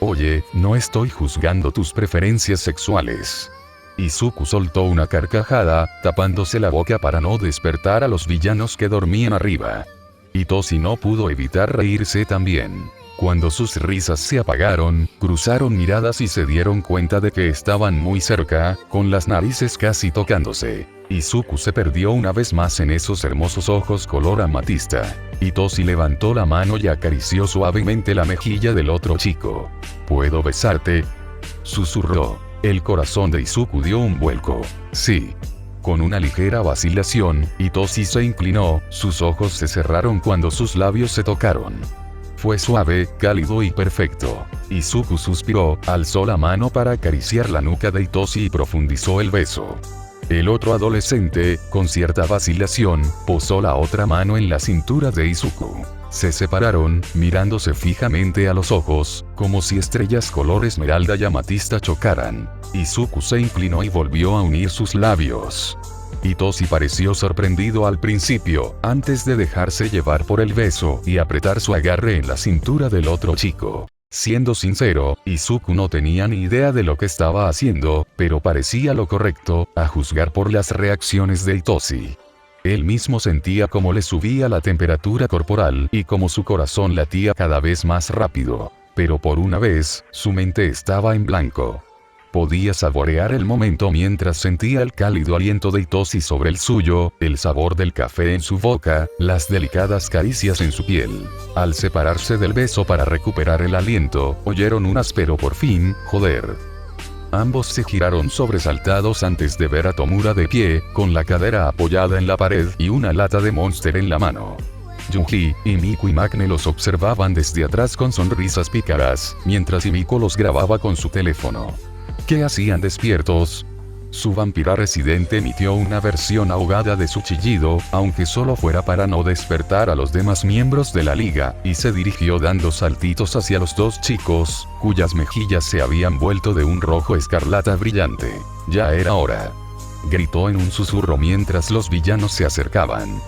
Oye, no estoy juzgando tus preferencias sexuales. Izuku soltó una carcajada, tapándose la boca para no despertar a los villanos que dormían arriba. Itoshi no pudo evitar reírse también. Cuando sus risas se apagaron, cruzaron miradas y se dieron cuenta de que estaban muy cerca, con las narices casi tocándose. Izuku se perdió una vez más en esos hermosos ojos color amatista. Itoshi levantó la mano y acarició suavemente la mejilla del otro chico. ¿Puedo besarte?, susurró. El corazón de Izuku dio un vuelco. Sí. Con una ligera vacilación, Itoshi se inclinó, sus ojos se cerraron cuando sus labios se tocaron. Fue suave, cálido y perfecto. Izuku suspiró, alzó la mano para acariciar la nuca de Itoshi y profundizó el beso. El otro adolescente, con cierta vacilación, posó la otra mano en la cintura de Izuku. Se separaron, mirándose fijamente a los ojos, como si estrellas color esmeralda y amatista chocaran. Izuku se inclinó y volvió a unir sus labios. Itoshi pareció sorprendido al principio, antes de dejarse llevar por el beso y apretar su agarre en la cintura del otro chico. Siendo sincero, Izuku no tenía ni idea de lo que estaba haciendo, pero parecía lo correcto, a juzgar por las reacciones de Itoshi. Él mismo sentía cómo le subía la temperatura corporal y cómo su corazón latía cada vez más rápido. Pero por una vez, su mente estaba en blanco. Podía saborear el momento mientras sentía el cálido aliento de Itoshi sobre el suyo, el sabor del café en su boca, las delicadas caricias en su piel. Al separarse del beso para recuperar el aliento, oyeron un áspero por fin, joder. Ambos se giraron sobresaltados antes de ver a Tomura de pie, con la cadera apoyada en la pared y una lata de Monster en la mano. Yuji, Himiko y Makne los observaban desde atrás con sonrisas pícaras, mientras Himiko los grababa con su teléfono. ¿Qué hacían despiertos? Su vampira residente emitió una versión ahogada de su chillido, aunque solo fuera para no despertar a los demás miembros de la liga, y se dirigió dando saltitos hacia los dos chicos, cuyas mejillas se habían vuelto de un rojo escarlata brillante. Ya era hora. Gritó en un susurro mientras los villanos se acercaban.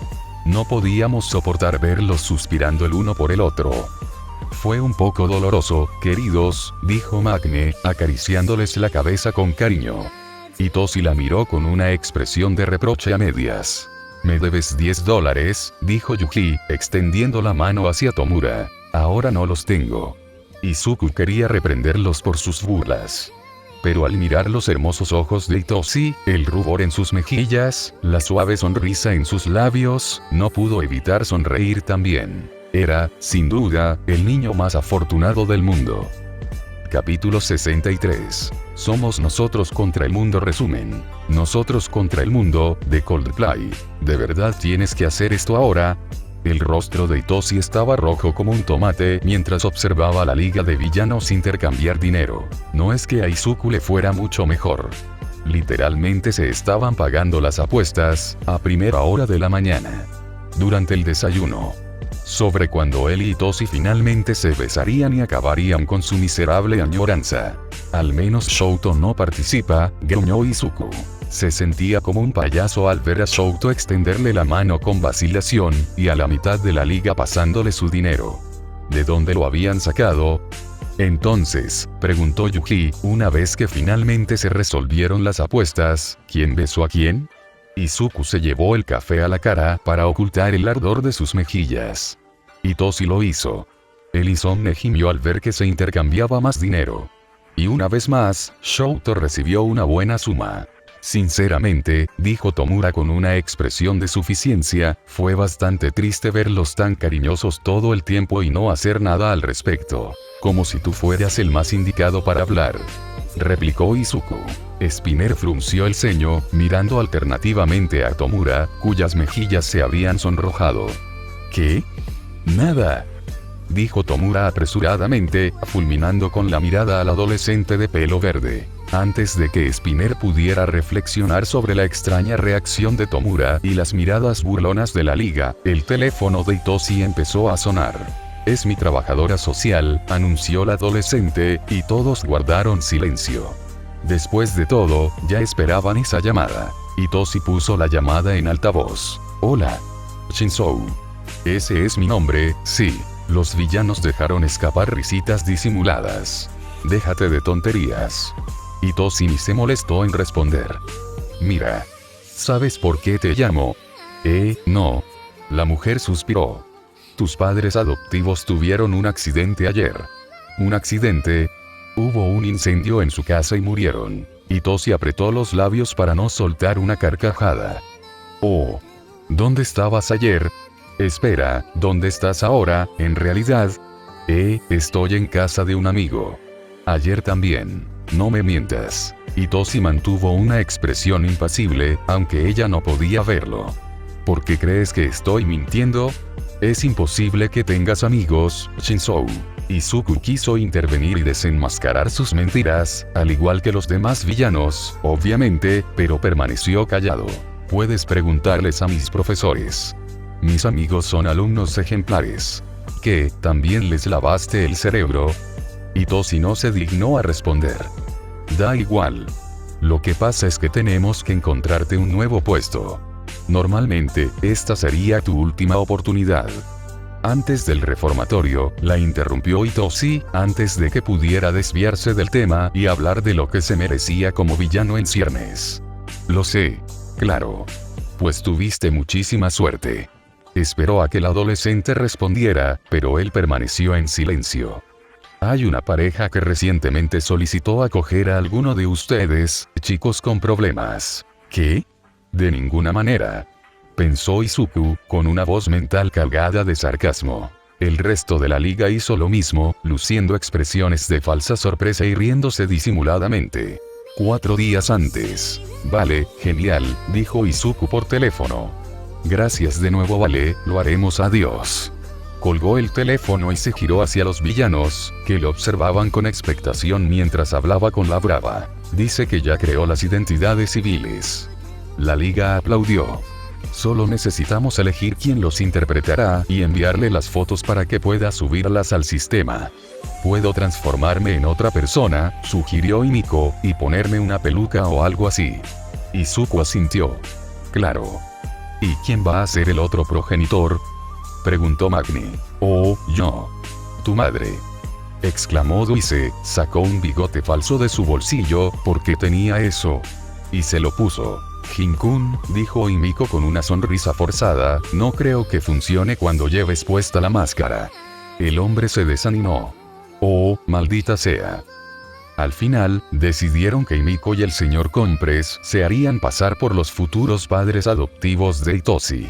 No podíamos soportar verlos suspirando el uno por el otro. Fue un poco doloroso, queridos, dijo Makne, acariciándoles la cabeza con cariño. Itoshi la miró con una expresión de reproche a medias. «Me debes $10», dijo Yuji, extendiendo la mano hacia Tomura. «Ahora no los tengo». Izuku quería reprenderlos por sus burlas. Pero al mirar los hermosos ojos de Itoshi, el rubor en sus mejillas, la suave sonrisa en sus labios, no pudo evitar sonreír también. Era, sin duda, el niño más afortunado del mundo. Capítulo 63. Somos nosotros contra el mundo resumen. Nosotros contra el mundo, de Coldplay. ¿De verdad tienes que hacer esto ahora? El rostro de Itoshi estaba rojo como un tomate mientras observaba a la liga de villanos intercambiar dinero. No es que a Izuku le fuera mucho mejor. Literalmente se estaban pagando las apuestas, a primera hora de la mañana. Durante el desayuno. Sobre cuando él y Itoshi finalmente se besarían y acabarían con su miserable añoranza. Al menos Shouto no participa, gruñó Izuku. Se sentía como un payaso al ver a Shouto extenderle la mano con vacilación, y a la mitad de la liga pasándole su dinero. ¿De dónde lo habían sacado? Entonces, preguntó Yuji, una vez que finalmente se resolvieron las apuestas, ¿quién besó a quién? Izuku se llevó el café a la cara para ocultar el ardor de sus mejillas. Itoshi lo hizo. El insomne gimió al ver que se intercambiaba más dinero. Y una vez más, Shouto recibió una buena suma. Sinceramente, dijo Tomura con una expresión de suficiencia, fue bastante triste verlos tan cariñosos todo el tiempo y no hacer nada al respecto. Como si tú fueras el más indicado para hablar. Replicó Izuku. Spinner frunció el ceño, mirando alternativamente a Tomura, cuyas mejillas se habían sonrojado. ¿Qué? Nada. Dijo Tomura apresuradamente, fulminando con la mirada al adolescente de pelo verde. Antes de que Spinner pudiera reflexionar sobre la extraña reacción de Tomura y las miradas burlonas de la liga, el teléfono de Itoshi empezó a sonar. «Es mi trabajadora social», anunció la adolescente, y todos guardaron silencio. Después de todo, ya esperaban esa llamada. Itoshi puso la llamada en altavoz. Hola. Shinzou. Ese es mi nombre, sí. Los villanos dejaron escapar risitas disimuladas. Déjate de tonterías. Itoshi ni se molestó en responder. Mira. ¿Sabes por qué te llamo? No. La mujer suspiró. Tus padres adoptivos tuvieron un accidente ayer. ¿Un accidente? Hubo un incendio en su casa y murieron. Itoshi apretó los labios para no soltar una carcajada. Oh. ¿Dónde estabas ayer? Espera, ¿dónde estás ahora, en realidad? Estoy en casa de un amigo. Ayer también. No me mientas. Itoshi mantuvo una expresión impasible, aunque ella no podía verlo. ¿Por qué crees que estoy mintiendo? Es imposible que tengas amigos, Shinzou. Izuku quiso intervenir y desenmascarar sus mentiras, al igual que los demás villanos, obviamente, pero permaneció callado. Puedes preguntarles a mis profesores. Mis amigos son alumnos ejemplares. ¿Qué, también les lavaste el cerebro? Itoshi no se dignó a responder. Da igual. Lo que pasa es que tenemos que encontrarte un nuevo puesto. Normalmente, esta sería tu última oportunidad. Antes del reformatorio, la interrumpió Itoshi, antes de que pudiera desviarse del tema y hablar de lo que se merecía como villano en ciernes. Lo sé. Claro. Pues tuviste muchísima suerte. Esperó a que el adolescente respondiera, pero él permaneció en silencio. Hay una pareja que recientemente solicitó acoger a alguno de ustedes, chicos con problemas. ¿Qué? De ninguna manera. Pensó Izuku, con una voz mental cargada de sarcasmo. El resto de la liga hizo lo mismo, luciendo expresiones de falsa sorpresa y riéndose disimuladamente. 4 días antes. Vale, genial, dijo Izuku por teléfono. Gracias de nuevo, vale, lo haremos, adiós. Colgó el teléfono y se giró hacia los villanos, que lo observaban con expectación mientras hablaba con la brava. Dice que ya creó las identidades civiles. La liga aplaudió. Solo necesitamos elegir quién los interpretará y enviarle las fotos para que pueda subirlas al sistema. Puedo transformarme en otra persona, sugirió Himiko, y ponerme una peluca o algo así. Izuku asintió. Claro. ¿Y quién va a ser el otro progenitor? Preguntó Magni. Oh, yo. Tu madre. Exclamó Duise, sacó un bigote falso de su bolsillo, porque tenía eso. Y se lo puso. Jin-kun, dijo Himiko con una sonrisa forzada, no creo que funcione cuando lleves puesta la máscara. El hombre se desanimó. Oh, maldita sea. Al final, decidieron que Himiko y el señor Compress se harían pasar por los futuros padres adoptivos de Itoshi.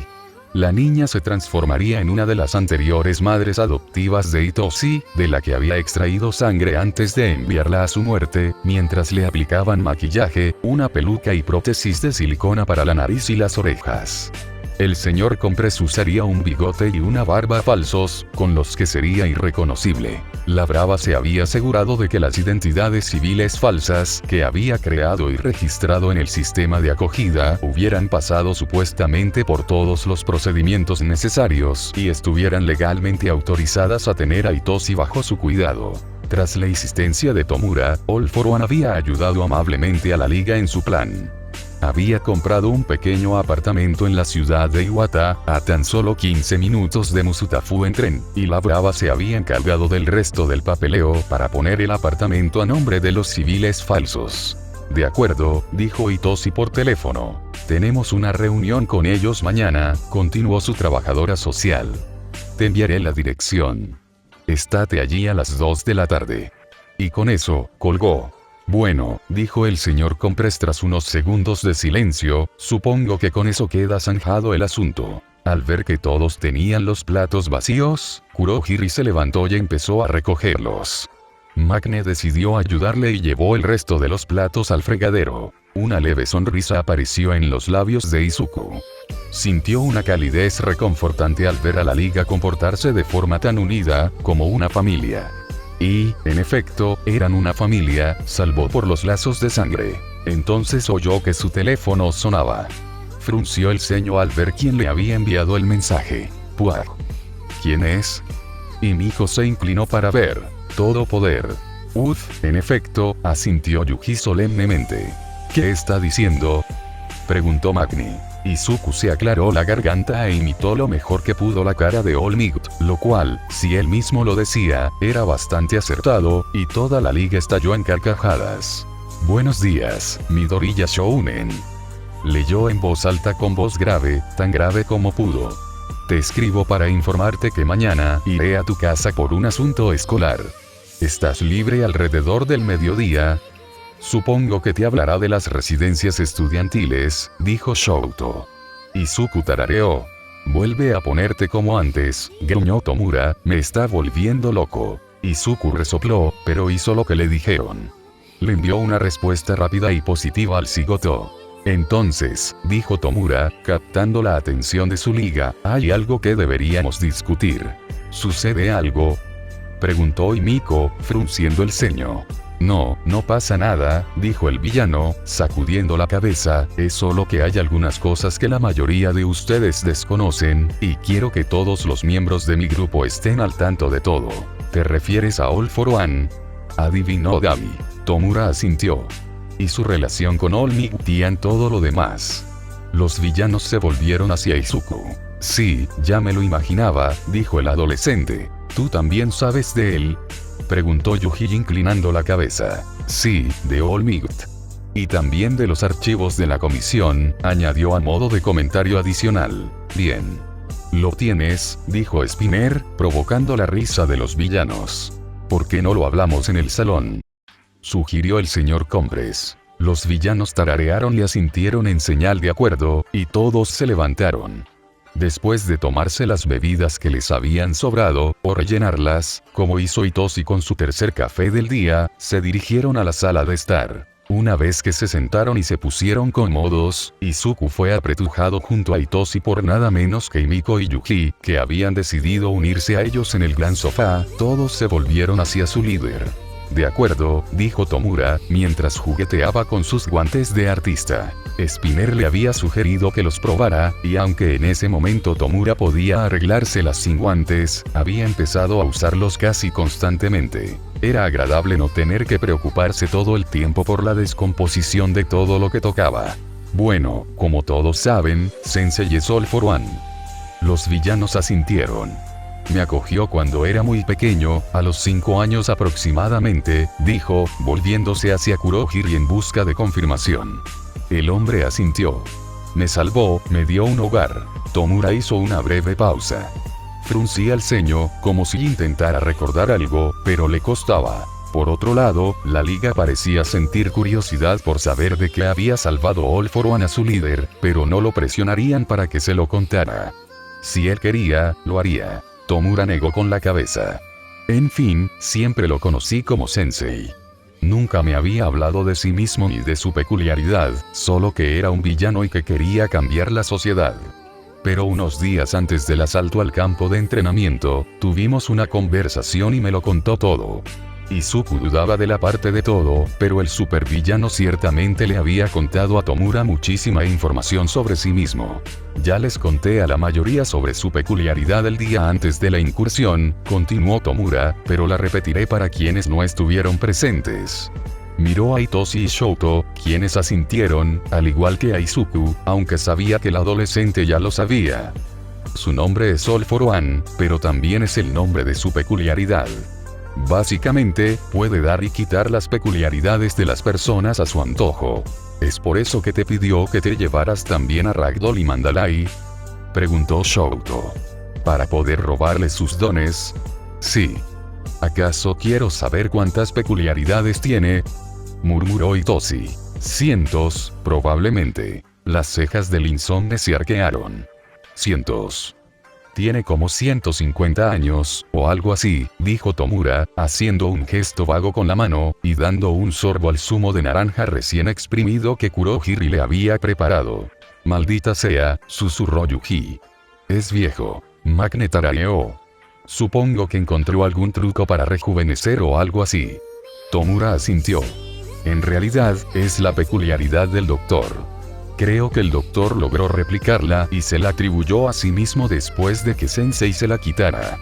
La niña se transformaría en una de las anteriores madres adoptivas de Itoshi, de la que había extraído sangre antes de enviarla a su muerte, mientras le aplicaban maquillaje, una peluca y prótesis de silicona para la nariz y las orejas. El señor Compress usaría un bigote y una barba falsos, con los que sería irreconocible. La brava se había asegurado de que las identidades civiles falsas, que había creado y registrado en el sistema de acogida, hubieran pasado supuestamente por todos los procedimientos necesarios, y estuvieran legalmente autorizadas a tener a Itoshi bajo su cuidado. Tras la insistencia de Tomura, All for One había ayudado amablemente a la liga en su plan. Había comprado un pequeño apartamento en la ciudad de Iwata, a tan solo 15 minutos de Musutafu en tren, y la brava se había encargado del resto del papeleo para poner el apartamento a nombre de los civiles falsos. De acuerdo, dijo Itoshi por teléfono. Tenemos una reunión con ellos mañana, continuó su trabajadora social. Te enviaré la dirección. Estate allí a las 2 de la tarde. Y con eso, colgó. Bueno, dijo el señor Compress tras unos segundos de silencio, supongo que con eso queda zanjado el asunto. Al ver que todos tenían los platos vacíos, Kurohiri se levantó y empezó a recogerlos. Magne decidió ayudarle y llevó el resto de los platos al fregadero. Una leve sonrisa apareció en los labios de Izuku. Sintió una calidez reconfortante al ver a la liga comportarse de forma tan unida, como una familia. Y, en efecto, eran una familia, salvo por los lazos de sangre. Entonces oyó que su teléfono sonaba. Frunció el ceño al ver quién le había enviado el mensaje. ¡Puah! ¿Quién es? Himiko se inclinó para ver. Todo poder. En efecto, asintió Yuji solemnemente. ¿Qué está diciendo?, preguntó Magni. Izuku se aclaró la garganta e imitó lo mejor que pudo la cara de All Might, lo cual, si él mismo lo decía, era bastante acertado, y toda la liga estalló en carcajadas. Buenos días, Midoriya Shounen. Leyó en voz alta con voz grave, tan grave como pudo. Te escribo para informarte que mañana iré a tu casa por un asunto escolar. ¿Estás libre alrededor del mediodía? Supongo que te hablará de las residencias estudiantiles, dijo Shouto. Izuku tarareó. Vuelve a ponerte como antes, gruñó Tomura, me está volviendo loco. Izuku resopló, pero hizo lo que le dijeron. Le envió una respuesta rápida y positiva al cigoto. Entonces, dijo Tomura, captando la atención de su liga, hay algo que deberíamos discutir. ¿Sucede algo?, preguntó Himiko, frunciendo el ceño. No, no pasa nada, dijo el villano, sacudiendo la cabeza, es solo que hay algunas cosas que la mayoría de ustedes desconocen, y quiero que todos los miembros de mi grupo estén al tanto de todo. ¿Te refieres a All for One?, adivinó Gaby. Tomura asintió. Y su relación con All Might y en todo lo demás. Los villanos se volvieron hacia Izuku. Sí, ya me lo imaginaba, dijo el adolescente. ¿Tú también sabes de él?, preguntó Yuji inclinando la cabeza. Sí, de All Might. Y también de los archivos de la comisión, añadió a modo de comentario adicional. Bien. Lo tienes, dijo Spinner, provocando la risa de los villanos. ¿Por qué no lo hablamos en el salón?, sugirió el señor Compres. Los villanos tararearon y asintieron en señal de acuerdo, y todos se levantaron. Después de tomarse las bebidas que les habían sobrado, o rellenarlas, como hizo Itoshi con su tercer café del día, se dirigieron a la sala de estar. Una vez que se sentaron y se pusieron cómodos, Izuku fue apretujado junto a Itoshi por nada menos que Himiko y Yuji, que habían decidido unirse a ellos en el gran sofá. Todos se volvieron hacia su líder. De acuerdo, dijo Tomura, mientras jugueteaba con sus guantes de artista. Spinner le había sugerido que los probara, y aunque en ese momento Tomura podía arreglárselas sin guantes, había empezado a usarlos casi constantemente. Era agradable no tener que preocuparse todo el tiempo por la descomposición de todo lo que tocaba. Bueno, como todos saben, Sensei es All for One. Los villanos asintieron. Me acogió cuando era muy pequeño, a los 5 años aproximadamente, dijo, volviéndose hacia Kurohiri en busca de confirmación. El hombre asintió. Me salvó, me dio un hogar. Tomura hizo una breve pausa. Fruncía el ceño, como si intentara recordar algo, pero le costaba. Por otro lado, la liga parecía sentir curiosidad por saber de qué había salvado All for One a su líder, pero no lo presionarían para que se lo contara. Si él quería, lo haría. Tomura negó con la cabeza. En fin, siempre lo conocí como sensei. Nunca me había hablado de sí mismo ni de su peculiaridad, solo que era un villano y que quería cambiar la sociedad. Pero unos días antes del asalto al campo de entrenamiento, tuvimos una conversación y me lo contó todo. Izuku dudaba de la parte de todo, pero el supervillano ciertamente le había contado a Tomura muchísima información sobre sí mismo. Ya les conté a la mayoría sobre su peculiaridad el día antes de la incursión, continuó Tomura, pero la repetiré para quienes no estuvieron presentes. Miró a Itoshi y Shouto, quienes asintieron, al igual que a Izuku, aunque sabía que el adolescente ya lo sabía. Su nombre es All for One, pero también es el nombre de su peculiaridad. Básicamente, puede dar y quitar las peculiaridades de las personas a su antojo. ¿Es por eso que te pidió que te llevaras también a Ragdoll y Mandalay?, preguntó Shouto. ¿Para poder robarle sus dones? Sí. ¿Acaso quiero saber cuántas peculiaridades tiene?, murmuró Itoshi. Cientos, probablemente. Las cejas del insomne se arquearon. Cientos. Tiene como 150 años, o algo así, dijo Tomura, haciendo un gesto vago con la mano, y dando un sorbo al zumo de naranja recién exprimido que Kurohiri le había preparado. Maldita sea, susurró Yuji. Es viejo. Magnet tarareó. Supongo que encontró algún truco para rejuvenecer o algo así. Tomura asintió. En realidad, es la peculiaridad del doctor. Creo que el doctor logró replicarla y se la atribuyó a sí mismo después de que Sensei se la quitara.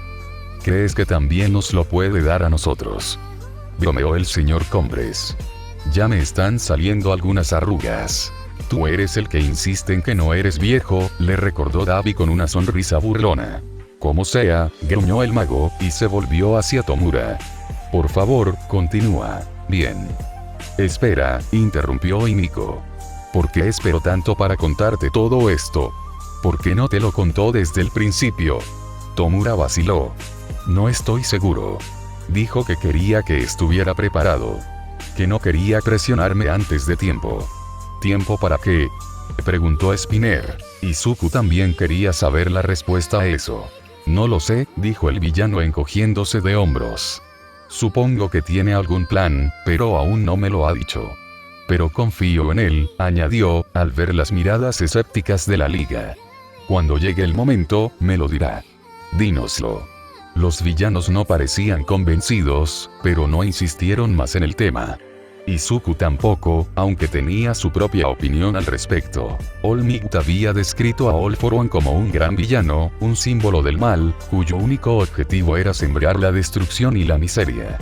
¿Crees que también nos lo puede dar a nosotros?, bromeó el señor Cumbres. Ya me están saliendo algunas arrugas. Tú eres el que insiste en que no eres viejo, le recordó Dabi con una sonrisa burlona. Como sea, gruñó el mago, y se volvió hacia Tomura. Por favor, continúa. Bien. Espera, interrumpió Himiko. ¿Por qué espero tanto para contarte todo esto? ¿Por qué no te lo contó desde el principio? Tomura vaciló. No estoy seguro. Dijo que quería que estuviera preparado. Que no quería presionarme antes de tiempo. ¿Tiempo para qué?, preguntó Spinner. Izuku también quería saber la respuesta a eso. No lo sé, dijo el villano encogiéndose de hombros. Supongo que tiene algún plan, pero aún no me lo ha dicho. Pero confío en él, añadió, al ver las miradas escépticas de la liga. Cuando llegue el momento, me lo dirá. Dínoslo. Los villanos no parecían convencidos, pero no insistieron más en el tema. Izuku tampoco, aunque tenía su propia opinión al respecto. All Might había descrito a All For One como un gran villano, un símbolo del mal, cuyo único objetivo era sembrar la destrucción y la miseria.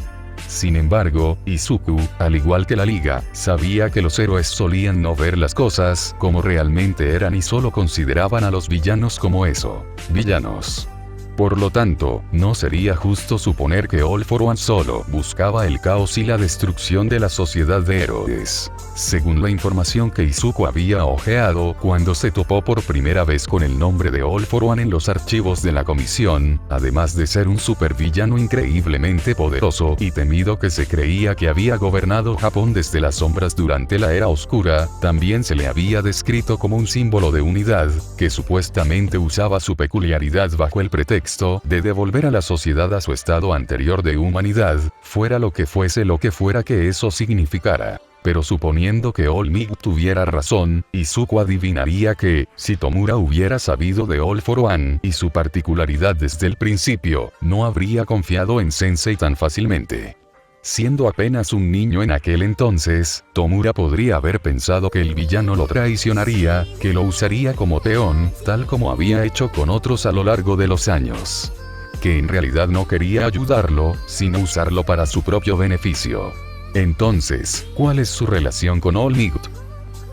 Sin embargo, Izuku, al igual que la liga, sabía que los héroes solían no ver las cosas como realmente eran y solo consideraban a los villanos como eso, villanos. Por lo tanto, no sería justo suponer que All For One solo buscaba el caos y la destrucción de la sociedad de héroes. Según la información que Izuku había hojeado cuando se topó por primera vez con el nombre de All For One en los archivos de la comisión, además de ser un supervillano increíblemente poderoso y temido que se creía que había gobernado Japón desde las sombras durante la Era Oscura, también se le había descrito como un símbolo de unidad, que supuestamente usaba su peculiaridad bajo el pretexto de devolver a la sociedad a su estado anterior de humanidad, fuera lo que fuera que eso significara. Pero suponiendo que All Might tuviera razón, Izuku adivinaría que, si Tomura hubiera sabido de All For One y su particularidad desde el principio, no habría confiado en Sensei tan fácilmente. Siendo apenas un niño en aquel entonces, Tomura podría haber pensado que el villano lo traicionaría, que lo usaría como peón, tal como había hecho con otros a lo largo de los años. Que en realidad no quería ayudarlo, sino usarlo para su propio beneficio. Entonces, ¿cuál es su relación con All Might?,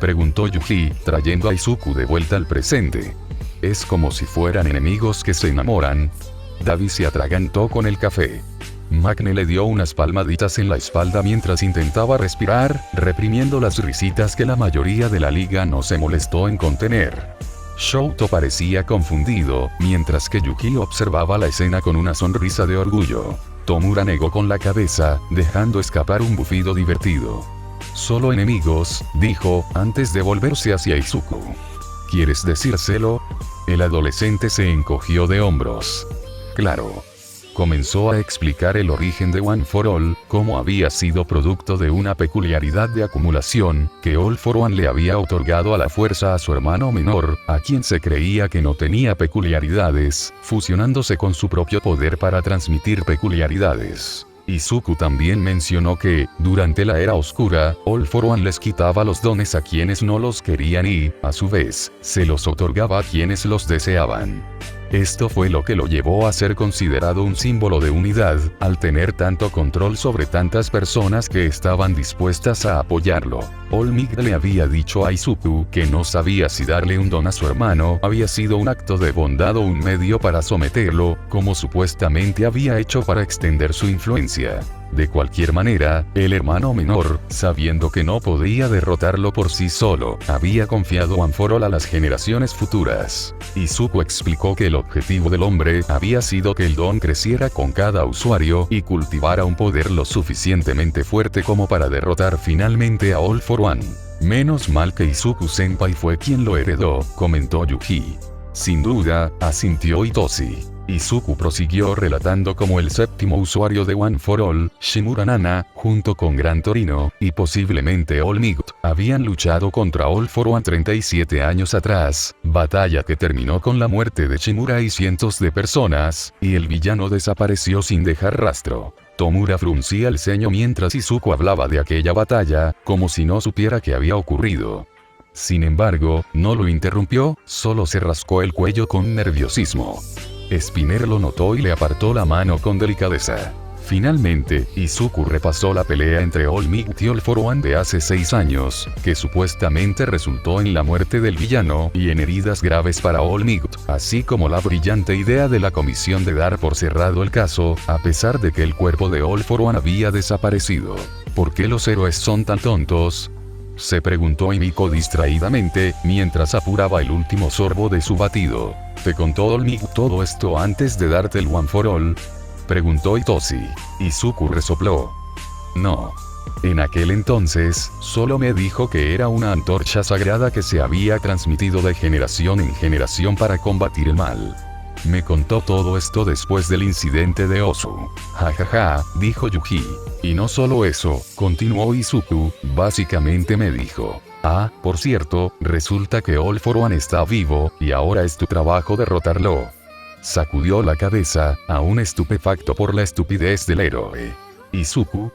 preguntó Yuji, trayendo a Izuku de vuelta al presente. Es como si fueran enemigos que se enamoran. Dabi se atragantó con el café. Maknae le dio unas palmaditas en la espalda mientras intentaba respirar, reprimiendo las risitas que la mayoría de la liga no se molestó en contener. Shouto parecía confundido, mientras que Yuki observaba la escena con una sonrisa de orgullo. Tomura negó con la cabeza, dejando escapar un bufido divertido. Solo enemigos, dijo, antes de volverse hacia Izuku. ¿Quieres decírselo? El adolescente se encogió de hombros. Claro. Comenzó a explicar el origen de One For All, cómo había sido producto de una peculiaridad de acumulación, que All For One le había otorgado a la fuerza a su hermano menor, a quien se creía que no tenía peculiaridades, fusionándose con su propio poder para transmitir peculiaridades. Izuku también mencionó que, durante la Era Oscura, All For One les quitaba los dones a quienes no los querían y, a su vez, se los otorgaba a quienes los deseaban. Esto fue lo que lo llevó a ser considerado un símbolo de unidad, al tener tanto control sobre tantas personas que estaban dispuestas a apoyarlo. All Might le había dicho a Izuku que no sabía si darle un don a su hermano había sido un acto de bondad o un medio para someterlo, como supuestamente había hecho para extender su influencia. De cualquier manera, el hermano menor, sabiendo que no podía derrotarlo por sí solo, había confiado One For All a las generaciones futuras. Izuku explicó que el objetivo del hombre había sido que el don creciera con cada usuario y cultivara un poder lo suficientemente fuerte como para derrotar finalmente a All For One. Menos mal que Izuku-senpai fue quien lo heredó, comentó Yuji. Sin duda, asintió Itoshi. Izuku prosiguió relatando cómo el séptimo usuario de One For All, Shimura Nana, junto con Gran Torino, y posiblemente All Might, habían luchado contra All For One 37 años atrás, batalla que terminó con la muerte de Shimura y cientos de personas, y el villano desapareció sin dejar rastro. Tomura fruncía el ceño mientras Izuku hablaba de aquella batalla, como si no supiera qué había ocurrido. Sin embargo, no lo interrumpió, solo se rascó el cuello con nerviosismo. Spinner lo notó y le apartó la mano con delicadeza. Finalmente, Izuku repasó la pelea entre All Might y All For One de hace 6 años, que supuestamente resultó en la muerte del villano y en heridas graves para All Might, así como la brillante idea de la comisión de dar por cerrado el caso, a pesar de que el cuerpo de All For One había desaparecido. ¿Por qué los héroes son tan tontos?, se preguntó Himiko distraídamente, mientras apuraba el último sorbo de su batido. ¿Te contó All Might todo esto antes de darte el One for All?, preguntó Itoshi. Izuku resopló. No. En aquel entonces, solo me dijo que era una antorcha sagrada que se había transmitido de generación en generación para combatir el mal. Me contó todo esto después del incidente de Osu. Jajaja, dijo Yuji. Y no solo eso, continuó Izuku, básicamente me dijo. Ah, por cierto, resulta que All For One está vivo, y ahora es tu trabajo derrotarlo. Sacudió la cabeza, aún estupefacto por la estupidez del héroe. ¿Izuku?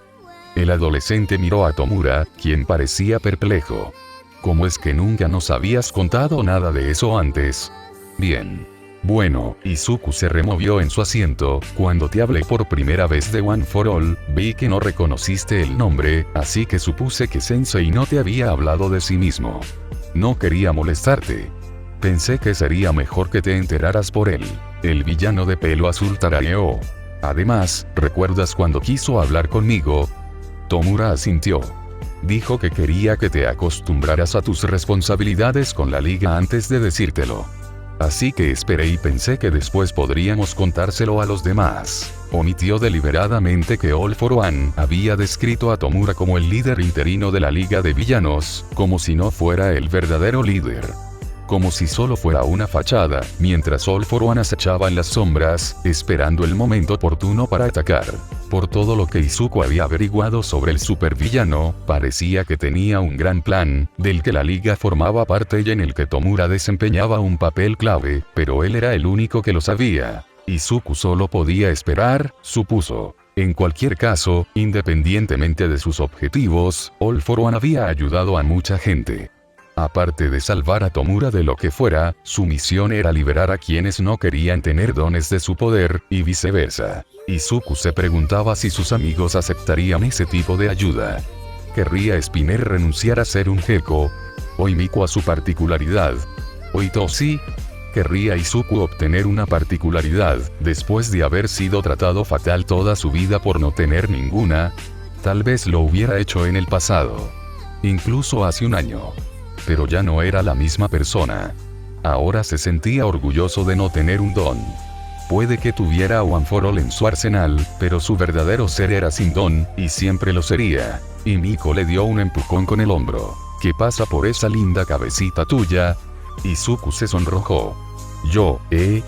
El adolescente miró a Tomura, quien parecía perplejo. ¿Cómo es que nunca nos habías contado nada de eso antes? Bien. Bueno, Izuku se removió en su asiento. Cuando te hablé por primera vez de One for All, vi que no reconociste el nombre, así que supuse que Sensei no te había hablado de sí mismo. No quería molestarte. Pensé que sería mejor que te enteraras por él. El villano de pelo azul tarareó. Además, ¿recuerdas cuando quiso hablar conmigo? Tomura asintió. Dijo que quería que te acostumbraras a tus responsabilidades con la liga antes de decírtelo. Así que esperé y pensé que después podríamos contárselo a los demás. Omitió deliberadamente que All For One había descrito a Tomura como el líder interino de la liga de villanos, como si no fuera el verdadero líder. Como si solo fuera una fachada, mientras All For One acechaba en las sombras, esperando el momento oportuno para atacar. Por todo lo que Izuku había averiguado sobre el supervillano, parecía que tenía un gran plan, del que la liga formaba parte y en el que Tomura desempeñaba un papel clave, pero él era el único que lo sabía. Izuku solo podía esperar, supuso. En cualquier caso, independientemente de sus objetivos, All For One había ayudado a mucha gente. Aparte de salvar a Tomura de lo que fuera, su misión era liberar a quienes no querían tener dones de su poder, y viceversa. Izuku se preguntaba si sus amigos aceptarían ese tipo de ayuda. ¿Querría Spinner renunciar a ser un gecko? ¿O Himiko a su particularidad? ¿O Itoshi? ¿Querría Izuku obtener una particularidad, después de haber sido tratado fatal toda su vida por no tener ninguna? Tal vez lo hubiera hecho en el pasado. Incluso hace un año. Pero ya no era la misma persona. Ahora se sentía orgulloso de no tener un don. Puede que tuviera One for All en su arsenal, pero su verdadero ser era sin don, y siempre lo sería. Himiko le dio un empujón con el hombro. ¿Qué pasa por esa linda cabecita tuya? Izuku se sonrojó. Yo,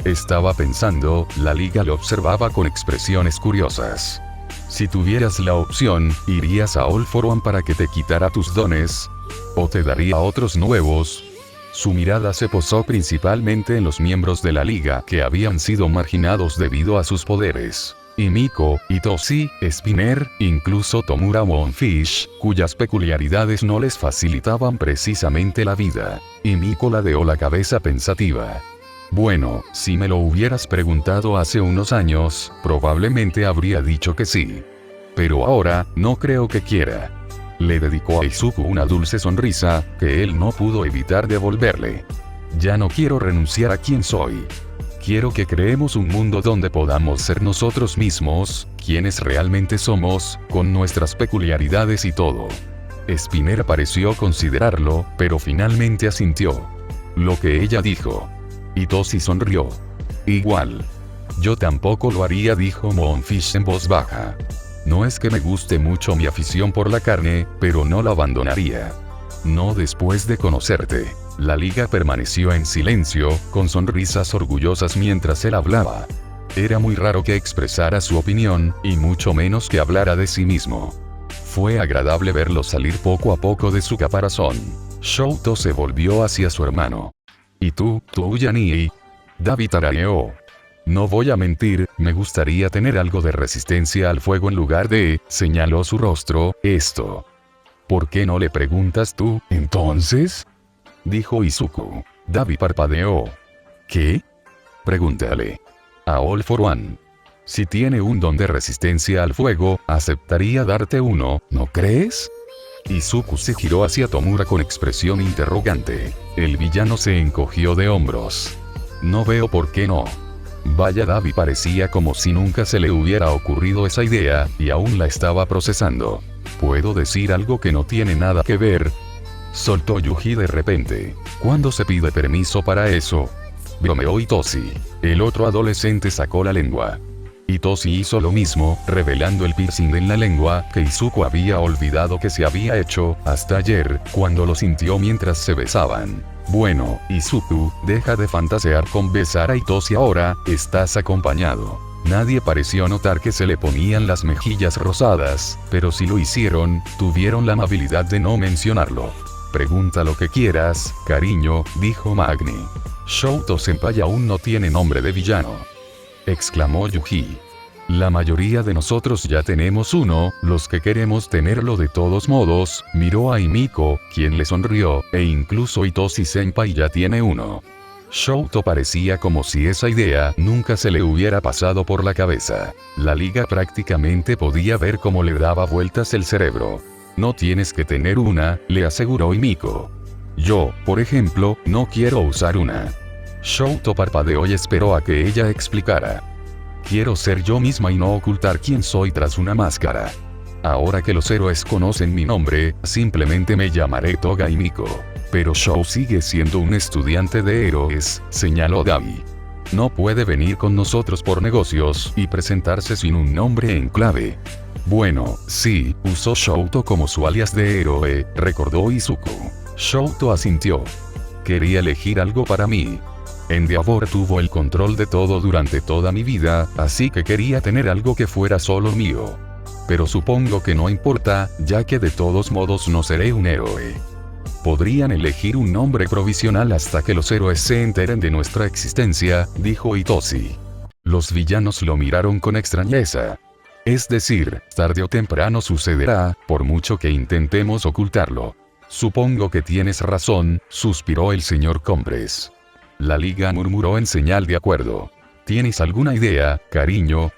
estaba pensando, la liga lo observaba con expresiones curiosas. Si tuvieras la opción, ¿irías a All For One para que te quitara tus dones? ¿O te daría otros nuevos? Su mirada se posó principalmente en los miembros de la liga que habían sido marginados debido a sus poderes. Himiko, Itoshi, Spinner, incluso Tomura Moonfish, cuyas peculiaridades no les facilitaban precisamente la vida. Himiko ladeó la cabeza pensativa. Bueno, si me lo hubieras preguntado hace unos años, probablemente habría dicho que sí. Pero ahora, no creo que quiera. Le dedicó a Izuku una dulce sonrisa, que él no pudo evitar devolverle. Ya no quiero renunciar a quien soy. Quiero que creemos un mundo donde podamos ser nosotros mismos, quienes realmente somos, con nuestras peculiaridades y todo. Spinner pareció considerarlo, pero finalmente asintió. Lo que ella dijo. Itoshi sonrió. Igual. Yo tampoco lo haría, dijo Moonfish en voz baja. No es que me guste mucho mi afición por la carne, pero no la abandonaría. No después de conocerte. La liga permaneció en silencio, con sonrisas orgullosas mientras él hablaba. Era muy raro que expresara su opinión, y mucho menos que hablara de sí mismo. Fue agradable verlo salir poco a poco de su caparazón. Shouto se volvió hacia su hermano. ¿Y tú, Yani? Dabi tarareó. No voy a mentir, me gustaría tener algo de resistencia al fuego en lugar de, señaló su rostro, esto. ¿Por qué no le preguntas tú, entonces? Dijo Izuku. Dabi parpadeó. ¿Qué? Pregúntale. A All For One. Si tiene un don de resistencia al fuego, aceptaría darte uno, ¿no crees? Izuku se giró hacia Tomura con expresión interrogante. El villano se encogió de hombros. No veo por qué no. Vaya, Dabi parecía como si nunca se le hubiera ocurrido esa idea, y aún la estaba procesando. ¿Puedo decir algo que no tiene nada que ver? Soltó Yuji de repente. ¿Cuándo se pide permiso para eso? Bromeó Itoshi. El otro adolescente sacó la lengua. Itoshi hizo lo mismo, revelando el piercing en la lengua, que Izuku había olvidado que se había hecho, hasta ayer, cuando lo sintió mientras se besaban. Bueno, Izuku, deja de fantasear con besar a Itoshi ahora, estás acompañado. Nadie pareció notar que se le ponían las mejillas rosadas, pero si lo hicieron, tuvieron la amabilidad de no mencionarlo. Pregunta lo que quieras, cariño, dijo Magni. Shouto-senpai aún no tiene nombre de villano, exclamó Yuji. La mayoría de nosotros ya tenemos uno, los que queremos tenerlo de todos modos, miró a Himiko, quien le sonrió, e incluso Itoshi-senpai ya tiene uno. Shouto parecía como si esa idea nunca se le hubiera pasado por la cabeza. La liga prácticamente podía ver cómo le daba vueltas el cerebro. No tienes que tener una, le aseguró Himiko. Yo, por ejemplo, no quiero usar una. Shouto parpadeó y esperó a que ella explicara. Quiero ser yo misma y no ocultar quién soy tras una máscara. Ahora que los héroes conocen mi nombre, simplemente me llamaré Toga Himiko. Pero Shou sigue siendo un estudiante de héroes, señaló Dabi. No puede venir con nosotros por negocios y presentarse sin un nombre en clave. Bueno, sí, usó Shouto como su alias de héroe, recordó Izuku. Shouto asintió. Quería elegir algo para mí. Endeavor tuvo el control de todo durante toda mi vida, así que quería tener algo que fuera solo mío. Pero supongo que no importa, ya que de todos modos no seré un héroe. Podrían elegir un nombre provisional hasta que los héroes se enteren de nuestra existencia, dijo Itoshi. Los villanos lo miraron con extrañeza. Es decir, tarde o temprano sucederá, por mucho que intentemos ocultarlo. Supongo que tienes razón, suspiró el señor Compres. La liga murmuró en señal de acuerdo. ¿Tienes alguna idea, cariño?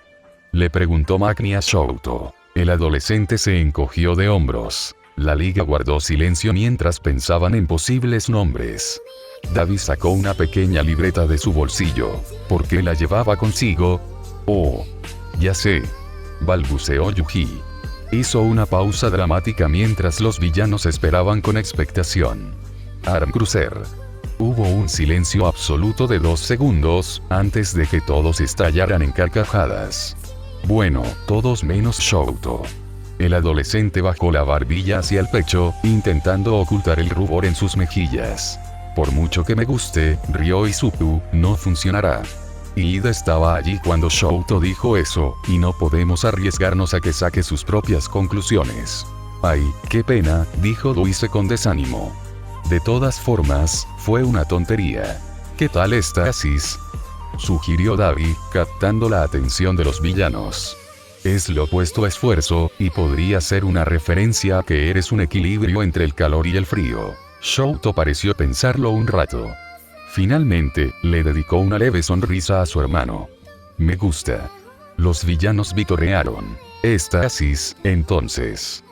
Le preguntó Magni a Shouto. El adolescente se encogió de hombros. La liga guardó silencio mientras pensaban en posibles nombres. Dabi sacó una pequeña libreta de su bolsillo. ¿Por qué la llevaba consigo? Oh, ya sé, balbuceó Yuji. Hizo una pausa dramática mientras los villanos esperaban con expectación. Arm Cruiser. Hubo un silencio absoluto de 2 segundos, antes de que todos estallaran en carcajadas. Bueno, todos menos Shouto. El adolescente bajó la barbilla hacia el pecho, intentando ocultar el rubor en sus mejillas. Por mucho que me guste, rió Izuku, no funcionará. Ida estaba allí cuando Shouto dijo eso, y no podemos arriesgarnos a que saque sus propias conclusiones. Ay, qué pena, dijo Luise con desánimo. De todas formas, fue una tontería. ¿Qué tal estasis? Sugirió Dabi, captando la atención de los villanos. Es lo opuesto a esfuerzo, y podría ser una referencia a que eres un equilibrio entre el calor y el frío. Shouto pareció pensarlo un rato. Finalmente, le dedicó una leve sonrisa a su hermano. Me gusta. Los villanos vitorearon. Estasis, entonces.